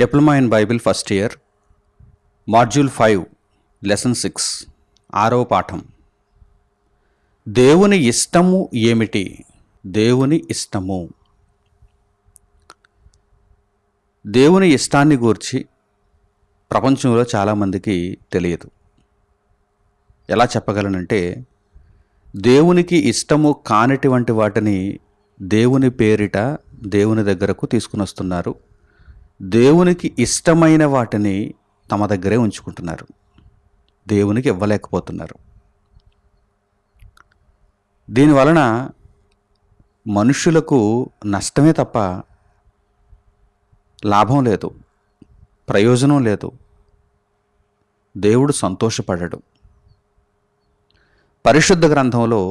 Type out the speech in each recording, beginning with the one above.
Diploma in Bible first year, module 5, lesson 6, 6వ పాఠం. దేవుని ఇష్టము ఏమిటి? దేవుని ఇష్టము. దేవుని ఇష్టాన్ని గూర్చి ప్రపంచంలో చాలామందికి తెలియదు. ఎలా చెప్పగలనంటే, దేవునికి ఇష్టము కానిటువంటి వాటిని దేవుని పేరిట దేవుని దగ్గరకు తీసుకుని వస్తున్నారు. దేవునికి ఇష్టమైన వాటిని తమ దగ్గరే ఉంచుకుంటున్నారు. దేవునికి ఇవ్వలేకపోతున్నారు. దీనివలన మనుషులకు నష్టమే తప్ప లాభం లేదు, ప్రయోజనం లేదు. దేవుడు సంతోషపడడు. పరిశుద్ధ గ్రంథంలో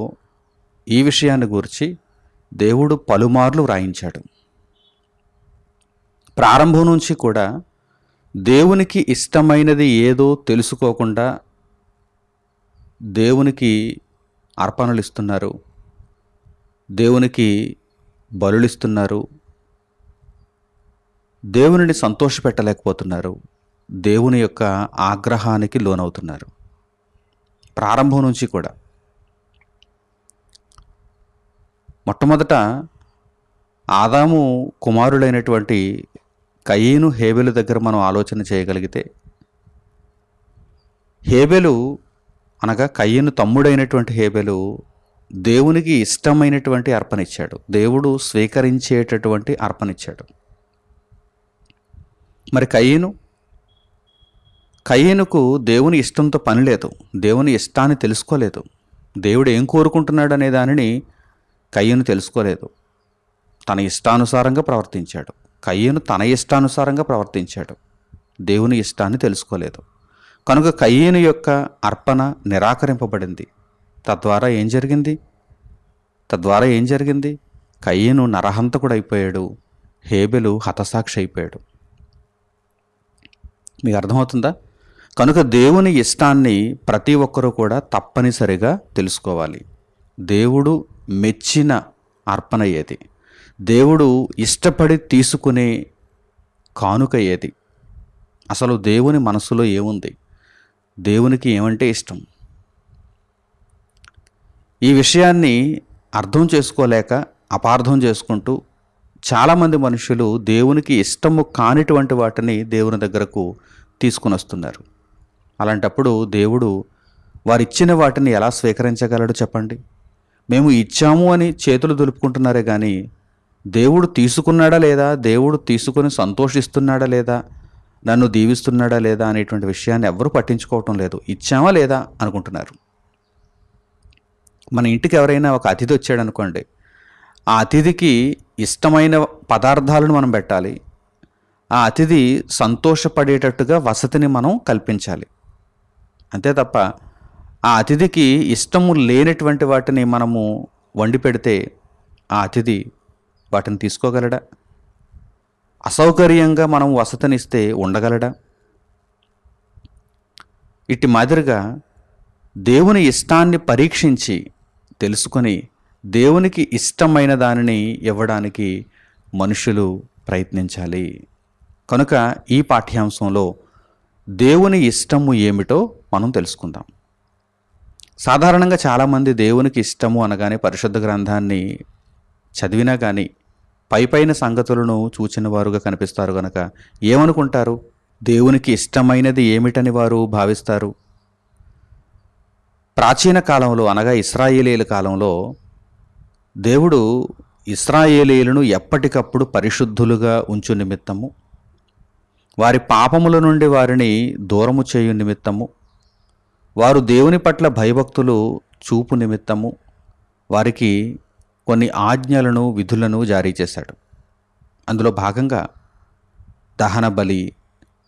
ఈ విషయాన్ని గురించి దేవుడు పలుమార్లు వ్రాయించాడు. ప్రారంభం నుంచి కూడా దేవునికి ఇష్టమైనది ఏదో తెలుసుకోకుండా దేవునికి అర్పణలు ఇస్తున్నారు, దేవునికి బలులు ఇస్తున్నారు, దేవునిని సంతోషపెట్టలేకపోతున్నారు, దేవుని యొక్క ఆగ్రహానికి లోనవుతున్నారు. ప్రారంభం నుంచి కూడా మొట్టమొదట ఆదాము కుమారులైనటువంటి కయీను, హేబెలు దగ్గర మనం ఆలోచన చేయగలిగితే, హేబెలు అనగా కయీను తమ్ముడైనటువంటి హేబెలు దేవునికి ఇష్టమైనటువంటి అర్పణిచ్చాడు. దేవుడు స్వీకరించేటటువంటి అర్పణిచ్చాడు. మరి కయీనుకు దేవుని ఇష్టంతో పని లేదు, దేవుని ఇష్టాన్ని తెలుసుకోలేదు. దేవుడు ఏం కోరుకుంటున్నాడు అనే దానిని కయీను తెలుసుకోలేదు. తన ఇష్టానుసారంగా ప్రవర్తించాడు. కయీను తన ఇష్టానుసారంగా ప్రవర్తించాడు, దేవుని ఇష్టాన్ని తెలుసుకోలేదు. కనుక కయీను యొక్క అర్పణ నిరాకరింపబడింది. తద్వారా ఏం జరిగింది? కయీను నరహంతకుడు అయిపోయాడు, హేబెలు హతసాక్షి అయిపోయాడు. మీకు అర్థమవుతుందా? కనుక దేవుని ఇష్టాన్ని ప్రతి ఒక్కరూ కూడా తప్పనిసరిగా తెలుసుకోవాలి. దేవుడు మెచ్చిన అర్పణ ఏది? దేవుడు ఇష్టపడి తీసుకునే కానుక ఏది? అసలు దేవుని మనసులో ఏముంది? దేవునికి ఏమంటే ఇష్టం? ఈ విషయాన్ని అర్థం చేసుకోలేక అపార్థం చేసుకుంటూ చాలామంది మనుషులు దేవునికి ఇష్టము కానిటువంటి వాటిని దేవుని దగ్గరకు తీసుకుని వస్తున్నారు. అలాంటప్పుడు దేవుడు వారిచ్చిన వాటిని ఎలా స్వీకరించగలడు చెప్పండి? మేము ఇచ్చాము అని చేతులు దులుపుకుంటున్నారే కానీ దేవుడు తీసుకున్నాడా లేదా, దేవుడు తీసుకుని సంతోషిస్తున్నాడా లేదా, నన్ను దీవిస్తున్నాడా లేదా అనేటువంటి విషయాన్ని ఎవ్వరూ పట్టించుకోవటం లేదు. ఇచ్చామా లేదా అనుకుంటున్నారు. మన ఇంటికి ఎవరైనా ఒక అతిథి వచ్చాడు అనుకోండి, ఆ అతిథికి ఇష్టమైన పదార్థాలను మనం పెట్టాలి. ఆ అతిథి సంతోషపడేటట్టుగా వసతిని మనం కల్పించాలి. అంతే తప్ప ఆ అతిథికి ఇష్టము లేనటువంటి వాటిని మనము వండి పెడితే ఆ అతిథి వాటిని తీసుకోగలడా? అసౌకర్యంగా మనం వసతినిస్తే ఉండగలడా? ఇట్టి మాదిరిగా దేవుని ఇష్టాన్ని పరీక్షించి తెలుసుకొని దేవునికి ఇష్టమైన దానిని ఇవ్వడానికి మనుషులు ప్రయత్నించాలి. కనుక ఈ పాఠ్యాంశంలో దేవుని ఇష్టము ఏమిటో మనం తెలుసుకుందాం. సాధారణంగా చాలామంది దేవునికి ఇష్టము అనగానే పరిశుద్ధ గ్రంథాన్ని చదివినా కానీ పైపైన సంగతులను చూచిన వారుగా కనిపిస్తారు. కనుక ఏమనుకుంటారు? దేవునికి ఇష్టమైనది ఏమిటని వారు భావిస్తారు. ప్రాచీన కాలంలో అనగా ఇశ్రాయేలీయుల కాలంలో దేవుడు ఇశ్రాయేలీయులను ఎప్పటికప్పుడు పరిశుద్ధులుగా ఉంచు నిమిత్తము, వారి పాపముల నుండి వారిని దూరము చేయు నిమిత్తము, వారు దేవుని పట్ల భయభక్తులు చూపు నిమిత్తము వారికి కొన్ని ఆజ్ఞలను, విధులను జారీ చేశాడు. అందులో భాగంగా దహన బలి,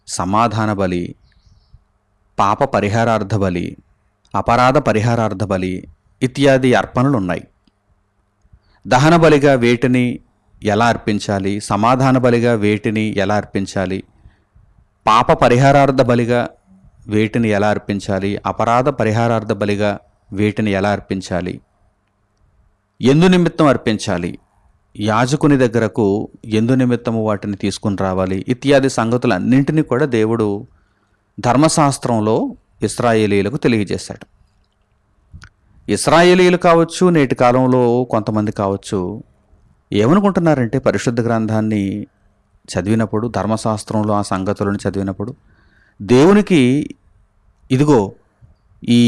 సమాధాన బలి, పాప పరిహారార్థ బలి, అపరాధ పరిహారార్థ బలి ఇత్యాది అర్పణలు ఉన్నాయి. దహన బలిగా వేటిని ఎలా అర్పించాలి, సమాధాన బలిగా వేటిని ఎలా అర్పించాలి, పాప పరిహారార్థ బలిగా వేటిని ఎలా అర్పించాలి, అపరాధ పరిహారార్థ బలిగా వేటిని ఎలా అర్పించాలి, ఎందు నిమిత్తం అర్పించాలి, యాజకుని దగ్గరకు ఎందు నిమిత్తము వాటిని తీసుకుని రావాలి ఇత్యాది సంగతులన్నింటినీ కూడా దేవుడు ధర్మశాస్త్రంలో ఇశ్రాయేలీయులకు తెలియజేశాడు. ఇశ్రాయేలీయులు కావచ్చు, నేటి కాలంలో కొంతమంది కావచ్చు, ఏమనుకుంటున్నారంటే పరిశుద్ధ గ్రంథాన్ని చదివినప్పుడు, ధర్మశాస్త్రంలో ఆ సంగతులను చదివినప్పుడు దేవునికి ఇదిగో ఈ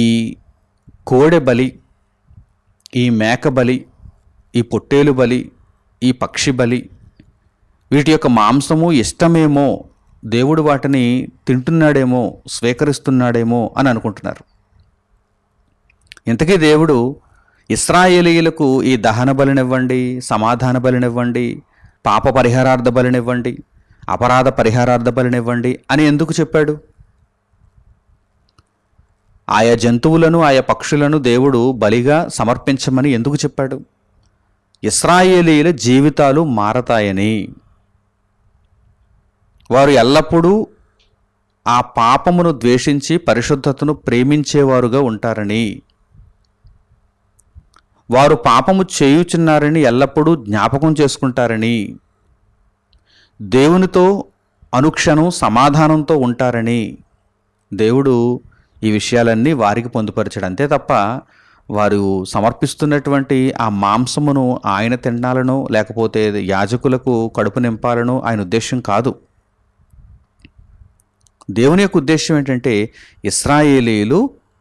కోడె బలి, ఈ మేక బలి, ఈ పొట్టేలు బలి, ఈ పక్షి బలి, వీటి యొక్క మాంసము ఇష్టమేమో, దేవుడు వాటిని తింటున్నాడేమో, స్వీకరిస్తున్నాడేమో అని అనుకుంటున్నారు. ఇంతకీ దేవుడు ఇశ్రాయేలీయులకు ఈ దహన బలినివ్వండి, సమాధాన బలినివ్వండి, పాప పరిహారార్థ బలినివ్వండి, అపరాధ పరిహారార్థ బలినివ్వండి అని ఎందుకు చెప్పాడు? ఆయా జంతువులను, ఆయా పక్షులను దేవుడు బలిగా సమర్పించమని ఎందుకు చెప్పాడు? ఇశ్రాయేలీయుల జీవితాలు మారతాయని, వారు ఎల్లప్పుడూ ఆ పాపమును ద్వేషించి పరిశుద్ధతను ప్రేమించేవారుగా ఉంటారని, వారు పాపము చేయుచున్నారని ఎల్లప్పుడూ జ్ఞాపకం చేసుకుంటారని, దేవునితో అనుక్షణం సమాధానంతో ఉంటారని దేవుడు ఈ విషయాలన్నీ వారికి పొందుపరిచాడు. అంతే తప్ప వారు సమర్పిస్తున్నటువంటి ఆ మాంసమును ఆయన తినాలనో లేకపోతే యాజకులకు కడుపు నింపాలనో ఆయన ఉద్దేశం కాదు. దేవుని యొక్క ఉద్దేశం ఏంటంటే ఇశ్రాయేలీయులు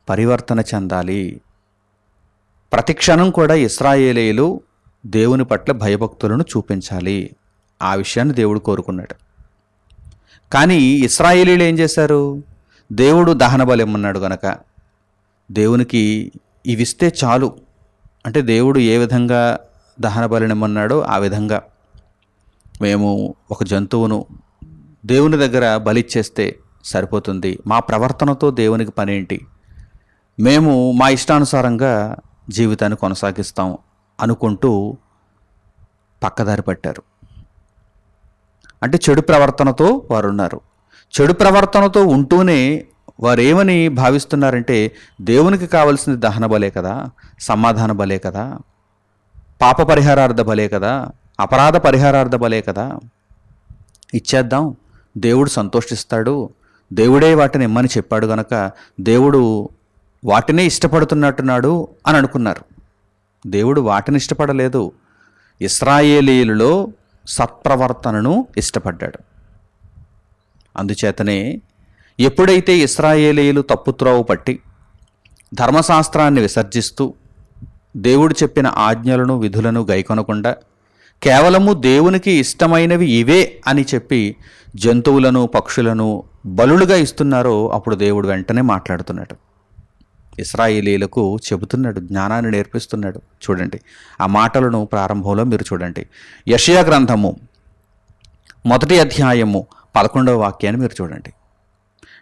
పరివర్తన చెందాలి. ప్రతి క్షణం కూడా ఇశ్రాయేలీయులు దేవుని పట్ల భయభక్తులను చూపించాలి. ఆ విషయాన్ని దేవుడు కోరుకున్నాడు. కానీ ఇశ్రాయేలీయులు ఏం చేశారు? దేవుడు దహన బలి ఇమ్మన్నాడు గనక దేవునికి ఇవిస్తే చాలు అంటే దేవుడు ఏ విధంగా దహన బలినిమ్మన్నాడో ఆ విధంగా మేము ఒక జంతువును దేవుని దగ్గర బలిచ్చేస్తే సరిపోతుంది, మా ప్రవర్తనతో దేవునికి పనేంటి, మేము మా ఇష్టానుసారంగా జీవితాన్ని కొనసాగిస్తాం అనుకుంటూ పక్కదారి పట్టారు. అంటే చెడు ప్రవర్తనతో వారు ఉన్నారు. చెడు ప్రవర్తనతో ఉంటూనే వారు ఏమని భావిస్తున్నారంటే దేవునికి కావలసింది దహన బలే కదా, సమాధాన బలే కదా, పాప పరిహారార్థ బలే కదా, అపరాధ పరిహారార్థ బలే కదా, ఇచ్చేద్దాం, దేవుడు సంతోషిస్తాడు, దేవుడే వాటిని ఇమ్మని చెప్పాడు గనక దేవుడు వాటినే ఇష్టపడుతున్నట్టున్నాడు అని అనుకున్నారు. దేవుడు వాటిని ఇష్టపడలేదు, ఇశ్రాయేలీయులలో సత్ప్రవర్తనను ఇష్టపడ్డాడు. అందుచేతనే ఎప్పుడైతే ఇశ్రాయేలీయులు తప్పుత్రోవ పట్టి ధర్మశాస్త్రాన్ని విసర్జిస్తూ దేవుడు చెప్పిన ఆజ్ఞలను విధులను గైకొనకుండా కేవలము దేవునికి ఇష్టమైనవి ఇవే అని చెప్పి జంతువులను పక్షులను బలులుగా ఇస్తున్నారో అప్పుడు దేవుడు వెంటనే మాట్లాడుతున్నాడు. ఇశ్రాయేలీయులకు చెబుతున్నాడు, జ్ఞానాన్ని నేర్పిస్తున్నాడు. చూడండి ఆ మాటలను ప్రారంభంలో మీరు చూడండి. యెషయా గ్రంథము 1వ అధ్యాయము 11వ వాక్యాన్ని మీరు చూడండి.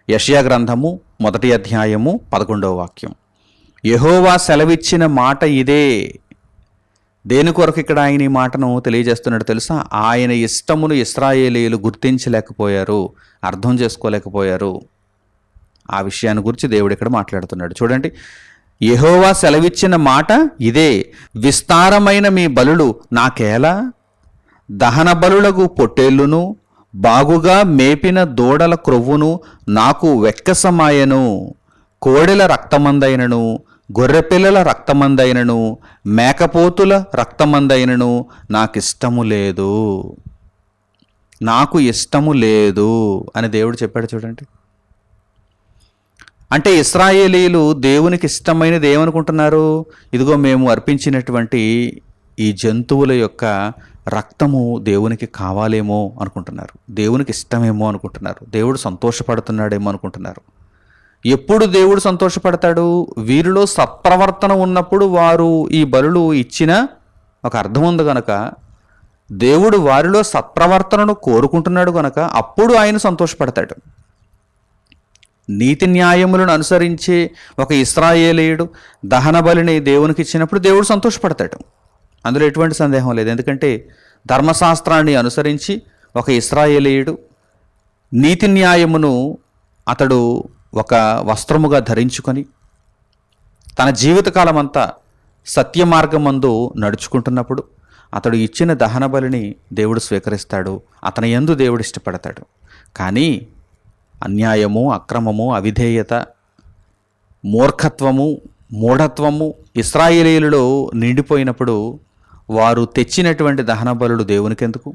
యెషయా గ్రంథము 1వ అధ్యాయము 11వ వాక్యం. యెహోవా సెలవిచ్చిన మాట ఇదే. దేని కొరకు ఇక్కడ ఆయన ఈ మాటను తెలియజేస్తున్నాడు తెలుసా? ఆయన ఇష్టమును ఇశ్రాయేలీయులు గుర్తించలేకపోయారు, అర్థం చేసుకోలేకపోయారు. ఆ విషయాన్ని గురించి దేవుడు ఇక్కడ మాట్లాడుతున్నాడు. చూడండి, యెహోవా సెలవిచ్చిన మాట ఇదే, విస్తారమైన మీ బలులు నాకేలా, దహన బలులకు పొట్టేళ్లును బాగుగా మేపిన దూడల క్రొవ్వును నాకు వెక్కసమాయను, కోడెల రక్తమందైనను గొర్రెపిల్లల రక్తమందైనను మేకపోతుల రక్తమందైనను నాకిష్టము లేదు, నాకు ఇష్టము లేదు అని దేవుడు చెప్పాడు. చూడండి, అంటే ఇశ్రాయేలీయులు దేవునికి ఇష్టమైనది ఏమనుకుంటున్నారు? ఇదిగో మేము అర్పించినటువంటి ఈ జంతువుల యొక్క రక్తము దేవునికి కావాలేమో అనుకుంటున్నారు, దేవునికి ఇష్టమేమో అనుకుంటున్నారు, దేవుడు సంతోషపడుతున్నాడేమో అనుకుంటున్నారు. ఎప్పుడు దేవుడు సంతోషపడతాడు? వీరిలో సత్ప్రవర్తన ఉన్నప్పుడు వారు ఈ బలులు ఇచ్చిన ఒక అర్థం ఉంది గనక, దేవుడు వారిలో సత్ప్రవర్తనను కోరుకుంటున్నాడు గనక అప్పుడు ఆయన సంతోషపడతాడు. నీతి న్యాయములను అనుసరించే ఒక ఇశ్రాయేలీయుడు దహన బలిని దేవునికి ఇచ్చినప్పుడు దేవుడు సంతోషపడతాడు. అందులో ఎటువంటి సందేహం లేదు. ఎందుకంటే ధర్మశాస్త్రాన్ని అనుసరించి ఒక ఇశ్రాయేలీయుడు నీతి న్యాయమును అతడు ఒక వస్త్రముగా ధరించుకొని తన జీవితకాలం అంతా సత్య మార్గమందు నడుచుకుంటున్నప్పుడు అతడు ఇచ్చిన దహన బలిని దేవుడు స్వీకరిస్తాడు, అతని యందు దేవుడు ఇష్టపడతాడు. కానీ అన్యాయము, అక్రమము, అవిధేయత, మూర్ఖత్వము, మూఢత్వము ఇశ్రాయేలీయులలో నిండిపోయినప్పుడు వారు తెచ్చినటువంటి దహన బలులు దేవునికెందుకు?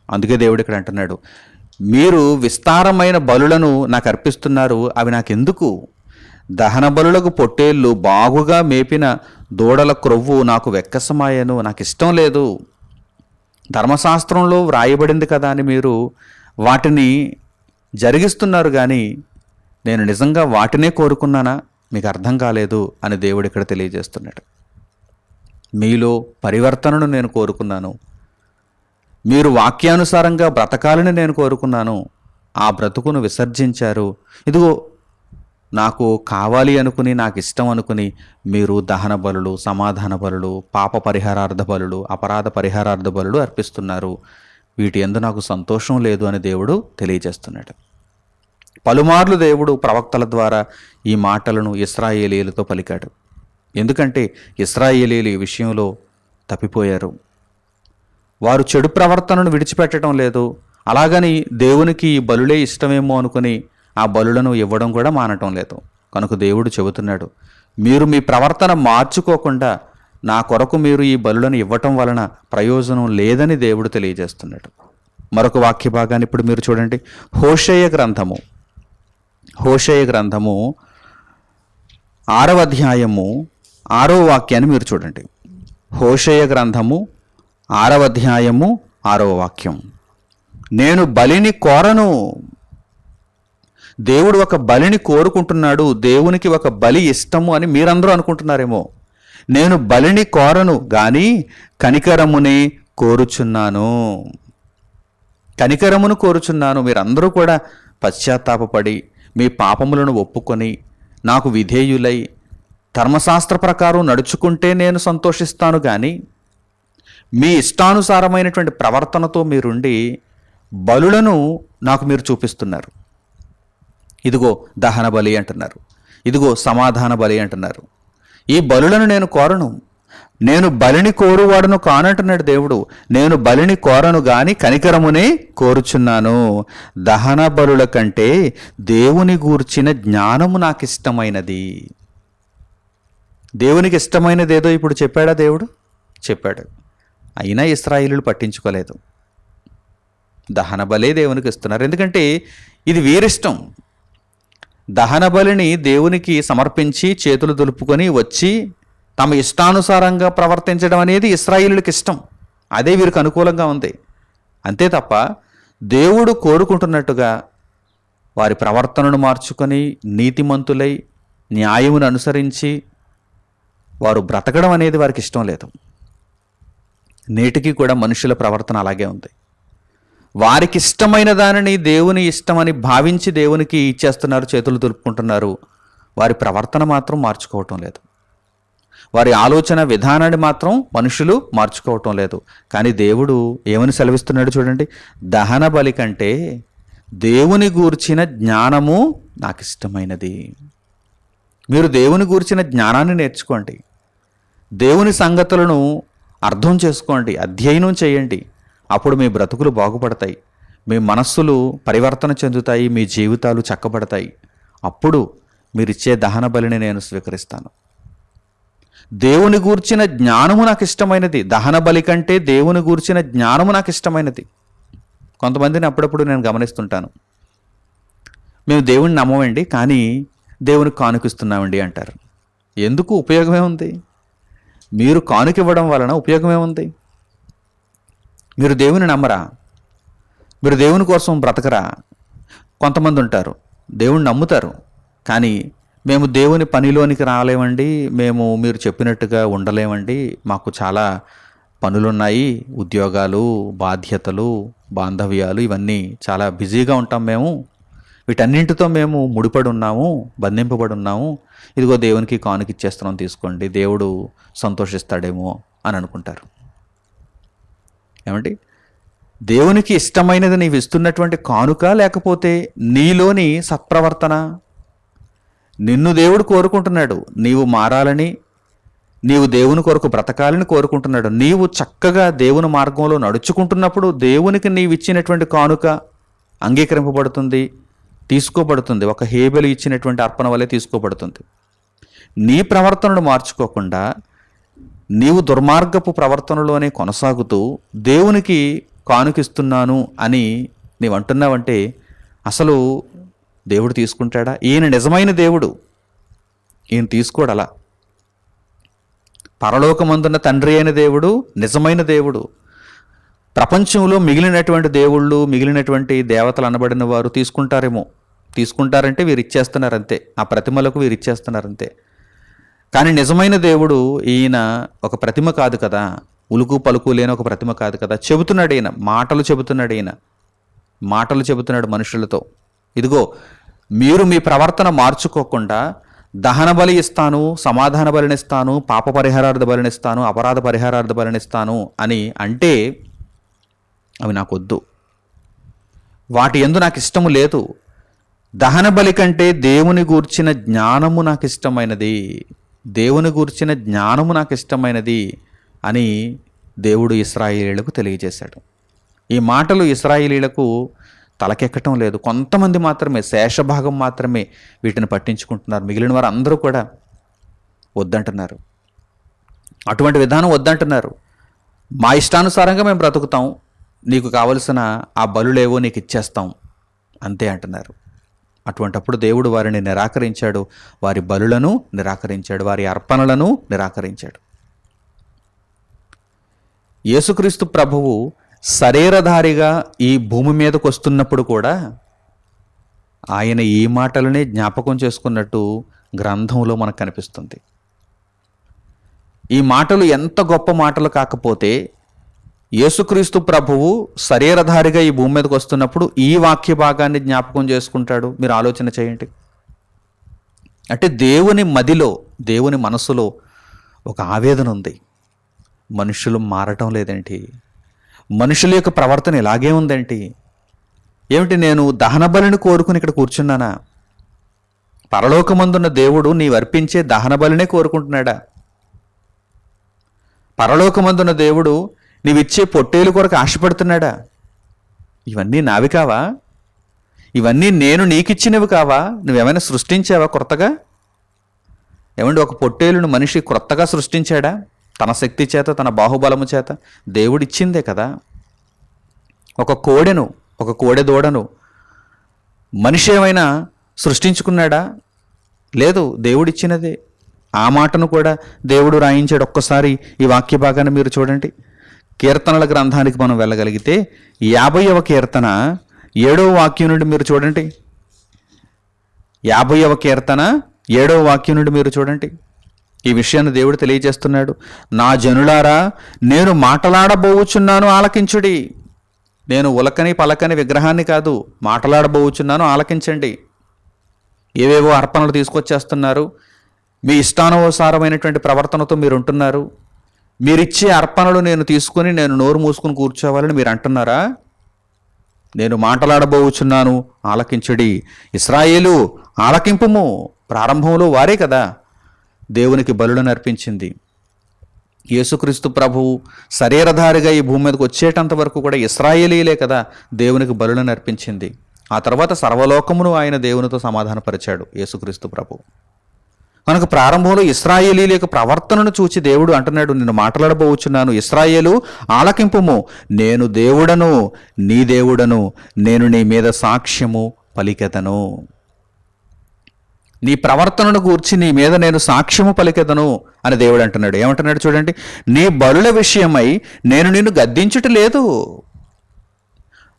అందుకే దేవుడు ఇక్కడ అంటున్నాడు, మీరు విస్తారమైన బలులను నాకు అర్పిస్తున్నారు, అవి నాకెందుకు? దహన బలులకు పొట్టేళ్ళు, బాగుగా మేపిన దూడల క్రొవ్వు నాకు వెక్కసమాయను, నాకు ఇష్టం లేదు. ధర్మశాస్త్రంలో వ్రాయబడింది కదా అని మీరు వాటిని జరిగిస్తున్నారు, కానీ నేను నిజంగా వాటినే కోరుకున్నానా? మీకు అర్థం కాలేదు అని దేవుడు ఇక్కడ తెలియజేస్తున్నాడు. మీలో పరివర్తనను నేను కోరుకున్నాను, మీరు వాక్యానుసారంగా బ్రతకాలని నేను కోరుకున్నాను, ఆ బ్రతుకును విసర్జించారు. ఇదిగో నాకు కావాలి అనుకుని, నాకు ఇష్టం అనుకుని మీరు దహన బలులు, సమాధాన బలులు, పాప పరిహారార్థ బలులు, అపరాధ పరిహారార్థ బలులు అర్పిస్తున్నారు. వీటి యందు నాకు సంతోషం లేదు అని దేవుడు తెలియజేస్తున్నాడు. పలుమార్లు దేవుడు ప్రవక్తల ద్వారా ఈ మాటలను ఇశ్రాయేలీయులతో పలికాడు. ఎందుకంటే ఇశ్రాయేలీయులు ఈ విషయంలో తప్పిపోయారు. వారు చెడు ప్రవర్తనను విడిచిపెట్టడం లేదు. అలాగని దేవునికి ఈ బలులే ఇష్టమేమో అనుకుని ఆ బలులను ఇవ్వడం కూడా మానటం లేదు. కనుక దేవుడు చెబుతున్నాడు, మీరు మీ ప్రవర్తన మార్చుకోకుండా నా కొరకు మీరు ఈ బలులను ఇవ్వటం వలన ప్రయోజనం లేదని దేవుడు తెలియజేస్తున్నాడు. మరొక వాక్య భాగాన్ని ఇప్పుడు మీరు చూడండి. హోషేయ గ్రంథము 6వ అధ్యాయము 6వ వాక్యాన్ని మీరు చూడండి. హోషేయ గ్రంథము 6వ అధ్యాయము 6వ వాక్యం. నేను బలిని కోరను. దేవుడు ఒక బలిని కోరుకుంటున్నాడు, దేవునికి ఒక బలి ఇష్టము అని మీరందరూ అనుకుంటున్నారేమో. నేను బలిని కోరను గాని కనికరమునే కోరుచున్నాను. కనికరమును కోరుచున్నాను. మీరందరూ కూడా పశ్చాత్తాపపడి మీ పాపములను ఒప్పుకొని నాకు విధేయులై ధర్మశాస్త్ర ప్రకారం నడుచుకుంటే నేను సంతోషిస్తాను. కానీ మీ ఇష్టానుసారమైనటువంటి ప్రవర్తనతో మీరుండి బలులను నాకు మీరు చూపిస్తున్నారు. ఇదిగో దహన బలి అంటున్నారు, ఇదిగో సమాధాన బలి అంటున్నారు. ఈ బలులను నేను కోరను, నేను బలిని కోరువాడును కానంటున్నాడు దేవుడు. నేను బలిని కోరను గాని కనికరమునే కోరుచున్నాను. దహన బలుల కంటే దేవుని గూర్చిన జ్ఞానము నాకు ఇష్టమైనది. దేవునికి ఇష్టమైనది ఏదో ఇప్పుడు చెప్పాడా దేవుడు? చెప్పాడు. అయినా ఇశ్రాయేలీయులు పట్టించుకోలేదు. దహన బలే దేవునికి ఇస్తున్నారు, ఎందుకంటే ఇది వీరిష్టం. దహన బలిని దేవునికి సమర్పించి చేతులు దులుపుకొని వచ్చి తమ ఇష్టానుసారంగా ప్రవర్తించడం అనేది ఇశ్రాయేలీయులకు ఇష్టం. అదే వీరికి అనుకూలంగా ఉంది. అంతే తప్ప దేవుడు కోరుకుంటున్నట్టుగా వారి ప్రవర్తనను మార్చుకొని నీతిమంతులై న్యాయమును అనుసరించి వారు బ్రతకడం అనేది వారికి ఇష్టం లేదు. నేటికి కూడా మనుషుల ప్రవర్తన అలాగే ఉంది. వారికి ఇష్టమైన దానిని దేవుని ఇష్టమని భావించి దేవునికి ఇచ్చేస్తున్నారు, చేతులు దులుపుకుంటున్నారు. వారి ప్రవర్తన మాత్రం మార్చుకోవటం లేదు. వారి ఆలోచన విధానాన్ని మాత్రం మనుషులు మార్చుకోవటం లేదు. కానీ దేవుడు ఏమని సెలవిస్తున్నాడు చూడండి. దహన బలి కంటే దేవుని గూర్చిన జ్ఞానము నాకు ఇష్టమైనది. మీరు దేవుని గూర్చిన జ్ఞానాన్ని నేర్చుకోండి, దేవుని సంగతులను అర్థం చేసుకోండి, అధ్యయనం చేయండి. అప్పుడు మీ బ్రతుకులు బాగుపడతాయి, మీ మనస్సులు పరివర్తన చెందుతాయి, మీ జీవితాలు చక్కబడతాయి. అప్పుడు మీరిచ్చే దహన బలిని నేను స్వీకరిస్తాను. దేవుని గూర్చిన జ్ఞానము నాకు ఇష్టమైనది. దహన బలి కంటే దేవుని గూర్చిన జ్ఞానము నాకు ఇష్టమైనది. కొంతమందిని అప్పుడప్పుడు నేను గమనిస్తుంటాను, మేము దేవుణ్ణి నమ్మమండి కానీ దేవునికి కానుకిస్తున్నామండి అంటారు. ఎందుకు? ఉపయోగమే ఉంది? మీరు కానుకివ్వడం వలన ఉపయోగమే ఉంది? మీరు దేవుని నమ్మరా? మీరు దేవుని కోసం బ్రతకరా? కొంతమంది ఉంటారు దేవుణ్ణి నమ్ముతారు కానీ మేము దేవుని పనిలోనికి రాలేమండి, మేము మీరు చెప్పినట్టుగా ఉండలేమండి, మాకు చాలా పనులున్నాయి, ఉద్యోగాలు, బాధ్యతలు, బాంధవ్యాలు, ఇవన్నీ చాలా బిజీగా ఉంటాం మేము, వీటన్నింటితో మేము ముడిపడి ఉన్నాము, బంధింపబడి ఉన్నాము, ఇదిగో దేవునికి కానుకిచ్చేస్తున్నాం తీసుకోండి, దేవుడు సంతోషిస్తాడేమో అని అనుకుంటారు. ఏమండి? దేవునికి ఇష్టమైనది నీవు ఇస్తున్నటువంటి కానుక, లేకపోతే నీలోని సత్ప్రవర్తన? నిన్ను దేవుడు కోరుకుంటున్నాడు, నీవు మారాలని, నీవు దేవుని కొరకు బ్రతకాలని కోరుకుంటున్నాడు. నీవు చక్కగా దేవుని మార్గంలో నడుచుకుంటున్నప్పుడు దేవునికి నీవు ఇచ్చినటువంటి కానుక అంగీకరింపబడుతుంది, తీసుకోబడుతుంది. ఒక హేబెలు ఇచ్చినటువంటి అర్పణ వలె తీసుకోబడుతుంది. నీ ప్రవర్తనను మార్చుకోకుండా నీవు దుర్మార్గపు ప్రవర్తనలోనే కొనసాగుతూ దేవునికి కానుకిస్తున్నాను అని నీవు అంటున్నావంటే అసలు దేవుడు తీసుకుంటాడా? ఈయన నిజమైన దేవుడు, ఈయన తీసుకోడు. అలా పరలోకమందున్న తండ్రి అయిన దేవుడు నిజమైన దేవుడు. ప్రపంచంలో మిగిలినటువంటి దేవుళ్ళు, మిగిలినటువంటి దేవతలు అనబడిన వారు తీసుకుంటారేమో, తీసుకుంటారంటే వీరు ఇచ్చేస్తున్నారంతే, ఆ ప్రతిమలకు వీరు ఇచ్చేస్తున్నారంతే. కానీ నిజమైన దేవుడు ఈయన ఒక ప్రతిమ కాదు కదా, ఉలుకు పలుకు లేని ఒక ప్రతిమ కాదు కదా. చెబుతున్నాడు ఈయన, మాటలు చెబుతున్నాడు ఈయన, మాటలు చెబుతున్నాడు మనుషులతో. ఇదిగో మీరు మీ ప్రవర్తన మార్చుకోకుండా దహన బలి ఇస్తాను, సమాధాన బలినిస్తాను, పాప పరిహారార్థ బలినిస్తాను, అపరాధ పరిహారార్థ బలినిస్తాను అని అంటే అవి నాకు వద్దు, వాటి యందు నాకు ఇష్టము లేదు. దహన బలి కంటే దేవుని గూర్చిన జ్ఞానము నాకు ఇష్టమైనది, దేవుని గూర్చిన జ్ఞానము నాకు ఇష్టమైనది అని దేవుడు ఇశ్రాయేలీయులకు తెలియజేశాడు. ఈ మాటలు ఇశ్రాయేలీయులకు తలకెక్కటం లేదు. కొంతమంది మాత్రమే, శేషభాగం మాత్రమే వీటిని పట్టించుకుంటున్నారు. మిగిలిన వారు అందరూ కూడా వద్దంటున్నారు, అటువంటి విధానం వద్దంటున్నారు. మా ఇష్టానుసారంగా మేము బ్రతుకుతాం, నీకు కావలసిన ఆ బలులేవో నీకు ఇచ్చేస్తాం అంతే అంటున్నారు. అటువంటప్పుడు దేవుడు వారిని నిరాకరించాడు, వారి బలులను నిరాకరించాడు, వారి అర్పణలను నిరాకరించాడు. యేసుక్రీస్తు ప్రభువు శరీరధారిగా ఈ భూమి మీదకు వస్తున్నప్పుడు కూడా ఆయన ఈ మాటలనే జ్ఞాపకం చేసుకున్నట్టు గ్రంథంలో మనకు కనిపిస్తుంది. ఈ మాటలు ఎంత గొప్ప మాటలు కాకపోతే యేసుక్రీస్తు ప్రభువు శరీరధారిగా ఈ భూమి మీదకి వస్తున్నప్పుడు ఈ వాక్య భాగాన్ని జ్ఞాపకం చేసుకుంటాడు. మీరు ఆలోచన చేయండి. అంటే దేవుని మదిలో, దేవుని మనసులో ఒక ఆవేదన ఉంది. మనుషులు మారటం లేదేంటి? మనుషుల యొక్క ప్రవర్తన ఇలాగే ఉందేంటి? ఏమిటి, నేను దహన బలిని కోరుకుని ఇక్కడ కూర్చున్నానా? పరలోకమందున్న దేవుడు నీవు అర్పించే దహన బలినే కోరుకుంటున్నాడా? పరలోకమందున్న దేవుడు నీవిచ్చే పొట్టేలు కొరకు ఆశపడుతున్నాడా? ఇవన్నీ నావి కావా? ఇవన్నీ నేను నీకిచ్చినవి కావా? నువ్వేమైనా సృష్టించావా కొత్తగా? ఏమండి, ఒక పొట్టేలును మనిషి క్రొత్తగా సృష్టించాడా? తన శక్తి చేత, తన బాహుబలము చేత దేవుడిచ్చిందే కదా. ఒక కోడెను, ఒక కోడె దూడను మనిషి ఏమైనా సృష్టించుకున్నాడా? లేదు, దేవుడిచ్చినదే. ఆ మాటను కూడా దేవుడు రాయించాడు. ఒక్కసారి ఈ వాక్య భాగాన్ని మీరు చూడండి. కీర్తనల గ్రంథానికి మనం వెళ్ళగలిగితే 50వ కీర్తన 7వ వాక్యం నుండి మీరు చూడండి. 50వ కీర్తన 7వ వాక్యం నుండి మీరు చూడండి. ఈ విషయాన్ని దేవుడు తెలియజేస్తున్నాడు. నా జనులారా, నేను మాటలాడబోవుచున్నాను, ఆలకించుడి. నేను ఉలకని పలకని విగ్రహాన్ని కాదు, మాటలాడబోవుచున్నాను, ఆలకించండి. ఏవేవో అర్పణలు తీసుకొచ్చేస్తున్నారు, మీ ఇష్టానుసారమైనటువంటి ప్రవర్తనతో మీరు ఉంటున్నారు. మీరిచ్చే అర్పణలు నేను తీసుకుని నేను నోరు మూసుకుని కూర్చోవాలని మీరు అంటున్నారా? నేను మాటలాడబోవుచున్నాను, ఆలకించుడి. ఇశ్రాయేలు ఆలకింపుము. ప్రారంభంలో వారే కదా దేవునికి బలులను అర్పించింది. యేసుక్రీస్తు ప్రభువు శరీరధారిగా ఈ భూమి మీదకి వచ్చేటంత వరకు కూడా ఇశ్రాయేలీలే కదా దేవునికి బలులను అర్పించింది. ఆ తర్వాత సర్వలోకమును ఆయన దేవునితో సమాధానపరిచాడు యేసుక్రీస్తు ప్రభువు. కనుక ప్రారంభంలో ఇశ్రాయేలీల యొక్క ప్రవర్తనను చూచి దేవుడు అంటున్నాడు, నేను మాట్లాడబోచున్నాను, ఇశ్రాయేలు ఆలకింపుము. నేను దేవుడను, నీ దేవుడను, నేను నీ మీద సాక్ష్యము పలికెదను. నీ ప్రవర్తనను గూర్చి నీ మీద నేను సాక్ష్యము పలికెదను అని దేవుడు అంటున్నాడు. ఏమంటున్నాడు చూడండి, నీ బలుల విషయమై నేను నిన్ను గద్దించుట లేదు.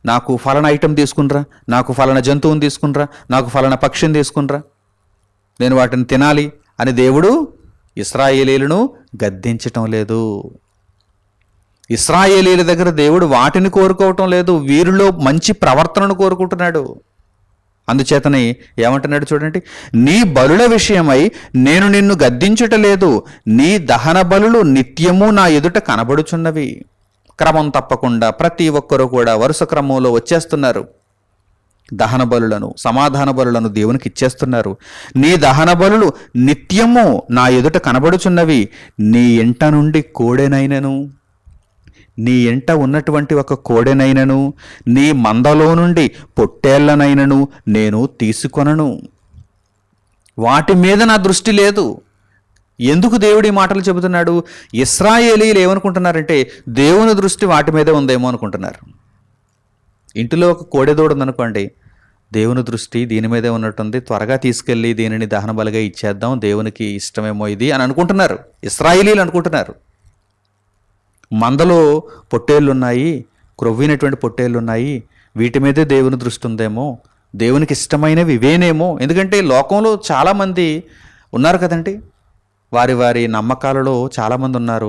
నాకు ఫలానా ఐటెం తీసుకునిరా, నాకు ఫలానా జంతువుని తీసుకునిరా, నాకు ఫలానా పక్షిని తీసుకునిరా, నేను వాటిని తినాలి అని దేవుడు ఇశ్రాయేలీలను గద్దించటం లేదు. ఇశ్రాయేలీల దగ్గర దేవుడు వాటిని కోరుకోవటం లేదు, వీరిలో మంచి ప్రవర్తనను కోరుకుంటున్నాడు. అందుచేతనే ఏమంటున్నాడు చూడండి, నీ బలుల విషయమై నేను నిన్ను గద్దించుట లేదు, నీ దహన బలులు నిత్యము నా ఎదుట కనబడుచున్నవి. క్రమం తప్పకుండా ప్రతి ఒక్కరూ కూడా వరుస క్రమంలో వచ్చేస్తున్నారు. దహన బలులను, సమాధాన బలులను దేవునికి ఇచ్చేస్తున్నారు. నీ దహన బలులు నిత్యము నా ఎదుట కనబడుచున్నవి. నీ ఇంట నుండి కోడెనైనను, నీ ఇంట ఉన్నటువంటి ఒక కోడెనైనను, నీ మందలో నుండి పొట్టేళ్లనైనను నేను తీసుకొనను. వాటి మీద నా దృష్టి లేదు. ఎందుకు దేవుడు ఈ మాటలు చెబుతున్నాడు? ఇశ్రాయేలీయులు ఏమనుకుంటున్నారంటే దేవుని దృష్టి వాటి మీదే ఉందేమో అనుకుంటున్నారు. ఇంటిలో ఒక కోడెదూడ ఉందనుకోండి, దేవుని దృష్టి దీని మీదే ఉన్నట్టుంది, త్వరగా తీసుకెళ్ళి దీనిని దహన బలిగా ఇచ్చేద్దాం, దేవునికి ఇష్టమేమో ఇది అని అనుకుంటున్నారు. ఇశ్రాయేలీయులు అనుకుంటున్నారు. మందలో పొట్టేళ్ళు ఉన్నాయి, క్రొవ్వినటువంటి పొట్టేళ్ళు ఉన్నాయి, వీటి మీదే దేవుని దృష్టి ఉందేమో, దేవునికి ఇష్టమైనవి ఇవేనేమో. ఎందుకంటే లోకంలో చాలామంది ఉన్నారు కదండి, వారి వారి నమ్మకాలలో చాలామంది ఉన్నారు.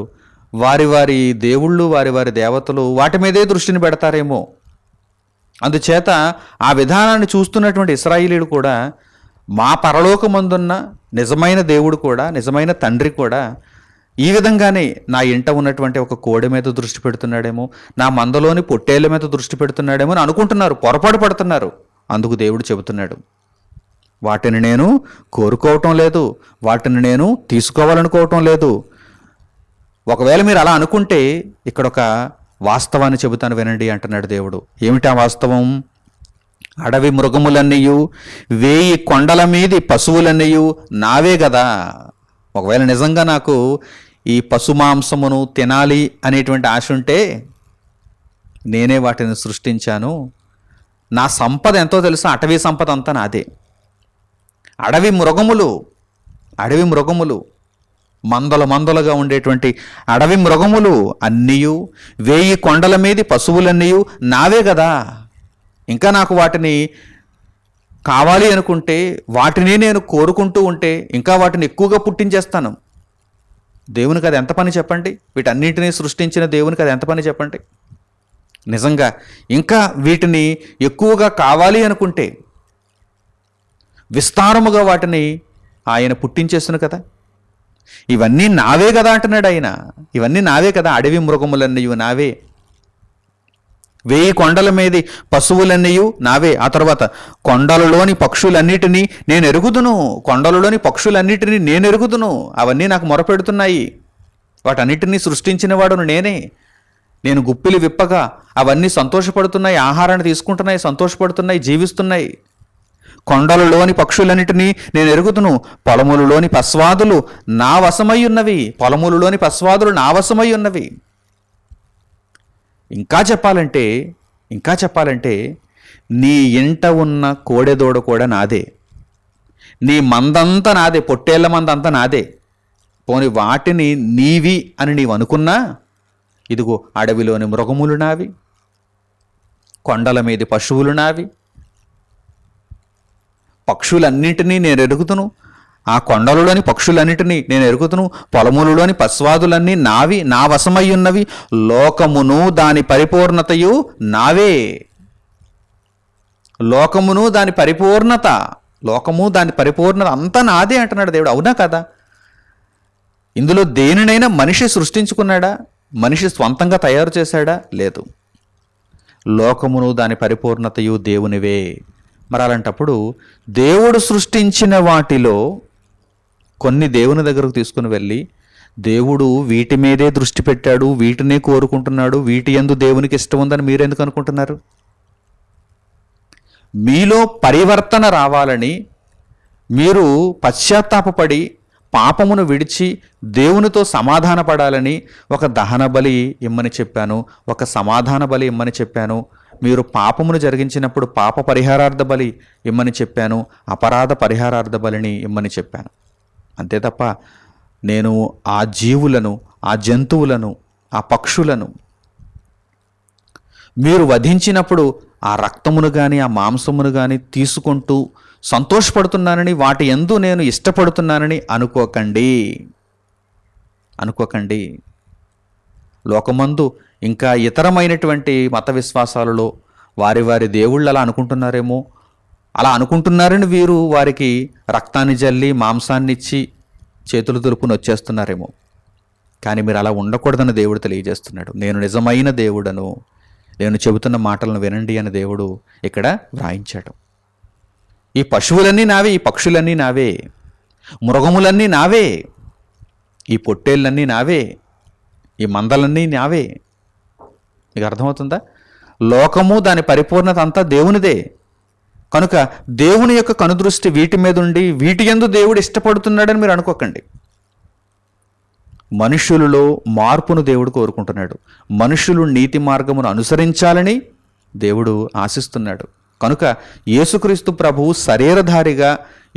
వారి వారి దేవుళ్ళు, వారి వారి దేవతలు వాటి మీదే దృష్టిని పెడతారేమో. అందుచేత ఆ విధానాన్ని చూస్తున్నటువంటి ఇశ్రాయేలీయులు కూడా, మా పరలోకమందున్న నిజమైన దేవుడు కూడా, నిజమైన తండ్రి కూడా ఈ విధంగానే నా ఇంట ఉన్నటువంటి ఒక కోడె మీద దృష్టి పెడుతున్నాడేమో, నా మందలోని పొట్టేళ్ల మీద దృష్టి పెడుతున్నాడేమో అని అనుకుంటున్నారు, పొరపాటు పడుతున్నారు. అందుకు దేవుడు చెబుతున్నాడు, వాటిని నేను కోరుకోవటం లేదు, వాటిని నేను తీసుకోవాలనుకోవటం లేదు. ఒకవేళ మీరు అలా అనుకుంటే ఇక్కడ ఒక వాస్తవాన్ని చెబుతాను వినండి అంటున్నాడు దేవుడు. ఏమిటా వాస్తవం? అడవి మృగములన్నీయు, 1000 కొండల మీది పశువులన్నీయు నావే కదా. ఒకవేళ నిజంగా నాకు ఈ పశు మాంసమును తినాలి అనేటువంటి ఆశ ఉంటే నేనే వాటిని సృష్టించాను. నా సంపద ఎంతో తెలుసా? అటవీ సంపద అంతా నాదే. అడవి మృగములు మందలుగా ఉండేటువంటి అడవి మృగములు అన్నీయు, 1000 కొండల మీది పశువులన్నీయు నావే కదా. ఇంకా నాకు వాటిని కావాలి అనుకుంటే, వాటిని నేను కోరుకుంటూ ఉంటే ఇంకా వాటిని ఎక్కువగా పుట్టించేస్తాను. దేవునికి అది ఎంత పని చెప్పండి? వీటన్నిటినీ సృష్టించిన దేవునికి అది ఎంత పని చెప్పండి? నిజంగా ఇంకా వీటిని ఎక్కువగా కావాలి అనుకుంటే విస్తారముగా వాటిని ఆయన పుట్టించేస్తును కదా. ఇవన్నీ నావే కదా అంటున్నాడు ఆయన. ఇవన్నీ నావే కదా. అడవి మృగములన్నీ నావే, 1000 కొండల మీది పశువులన్నీయు నావే. ఆ తర్వాత కొండలలోని పక్షులన్నిటినీ నేను ఎరుగుదును. అవన్నీ నాకు మొరపెడుతున్నాయి. వాటన్నిటినీ సృష్టించిన వాడును నేనే. నేను గుప్పిలి విప్పగా అవన్నీ సంతోషపడుతున్నాయి, ఆహారాన్ని తీసుకుంటున్నాయి, సంతోషపడుతున్నాయి, జీవిస్తున్నాయి. కొండలలోని పక్షులన్నిటినీ నేను ఎరుగుదును. పొలములలోని పశ్వాదులు నా వశమై ఉన్నవి. ఇంకా చెప్పాలంటే నీ ఇంట ఉన్న కోడెదూడ కూడా నాదే, నీ మందంతా నాదే, పొట్టేళ్ల మందంతా నాదే. పోని వాటిని నీవి అని నీవు అనుకున్నా, ఇదిగో అడవిలోని మృగములు నావి, కొండల మీది పశువులు నావి, పక్షులన్నింటినీ నేను ఎరుగుతును. ఆ కొండలలోని పక్షులన్నిటినీ నేను ఎరుగుతును. పొలములలోని పశ్వాదులన్నీ నావి, నా వశమై ఉన్నవి. లోకమును దాని పరిపూర్ణతయు నావే. లోకము దాని పరిపూర్ణత అంతా నాదే అంటున్నాడు దేవుడు. అవునా కదా? ఇందులో దేనినైనా మనిషి సృష్టించుకున్నాడా? మనిషి స్వంతంగా తయారు చేశాడా? లేదు. లోకమును దాని పరిపూర్ణతయు దేవునివే. మరి అలాంటప్పుడు దేవుడు సృష్టించిన వాటిలో కొన్ని దేవుని దగ్గరకు తీసుకుని వెళ్ళి, దేవుడు వీటి మీదే దృష్టి పెట్టాడు, వీటినే కోరుకుంటున్నాడు, వీటి యందు దేవునికి ఇష్టం ఉందని మీరెందుకు అనుకుంటున్నారు? మీలో పరివర్తన రావాలని, మీరు పశ్చాత్తాపపడి పాపమును విడిచి దేవునితో సమాధాన పడాలని ఒక దహన బలి ఇమ్మని చెప్పాను, ఒక సమాధాన బలి ఇమ్మని చెప్పాను. మీరు పాపమును జరిగించినప్పుడు పాప పరిహారార్థ బలి ఇమ్మని చెప్పాను, అపరాధ పరిహారార్థ బలిని ఇమ్మని చెప్పాను. అంతే తప్ప నేను ఆ జీవులను, ఆ జంతువులను, ఆ పక్షులను మీరు వధించినప్పుడు ఆ రక్తమును కానీ ఆ మాంసమును కానీ తీసుకుంటూ సంతోషపడుతున్నానని, వాటి యందు నేను ఇష్టపడుతున్నానని అనుకోకండి. లోకమందు ఇంకా ఇతరమైనటువంటి మత విశ్వాసాలలో వారి వారి దేవుళ్ళు అలా అనుకుంటున్నారేమో. అలా అనుకుంటున్నారని వీరు వారికి రక్తాన్ని జల్లి మాంసాన్ని ఇచ్చి చేతులు దులుపుని వచ్చేస్తున్నారేమో. కానీ మీరు అలా ఉండకూడదని దేవుడు తెలియజేస్తున్నాడు. నేను నిజమైన దేవుడను, నేను చెబుతున్న మాటలను వినండి అని దేవుడు ఇక్కడ వ్రాయించాడు. ఈ పశువులన్నీ నావే, ఈ పక్షులన్నీ నావే, మృగములన్నీ నావే, ఈ పొట్టేళ్ళన్నీ నావే, ఈ మందలన్నీ నావే. మీకు అర్థమవుతుందా? లోకము దాని పరిపూర్ణత అంతా దేవునిదే. కనుక దేవుని యొక్క కనుదృష్టి వీటి మీద ఉండి వీటి యందు దేవుడు ఇష్టపడుతున్నాడని మీరు అనుకోకండి. మనుషులలో మార్పును దేవుడు కోరుకుంటున్నాడు. మనుషులు నీతి మార్గమును అనుసరించాలని దేవుడు ఆశిస్తున్నాడు. కనుక యేసుక్రీస్తు ప్రభువు శరీరధారిగా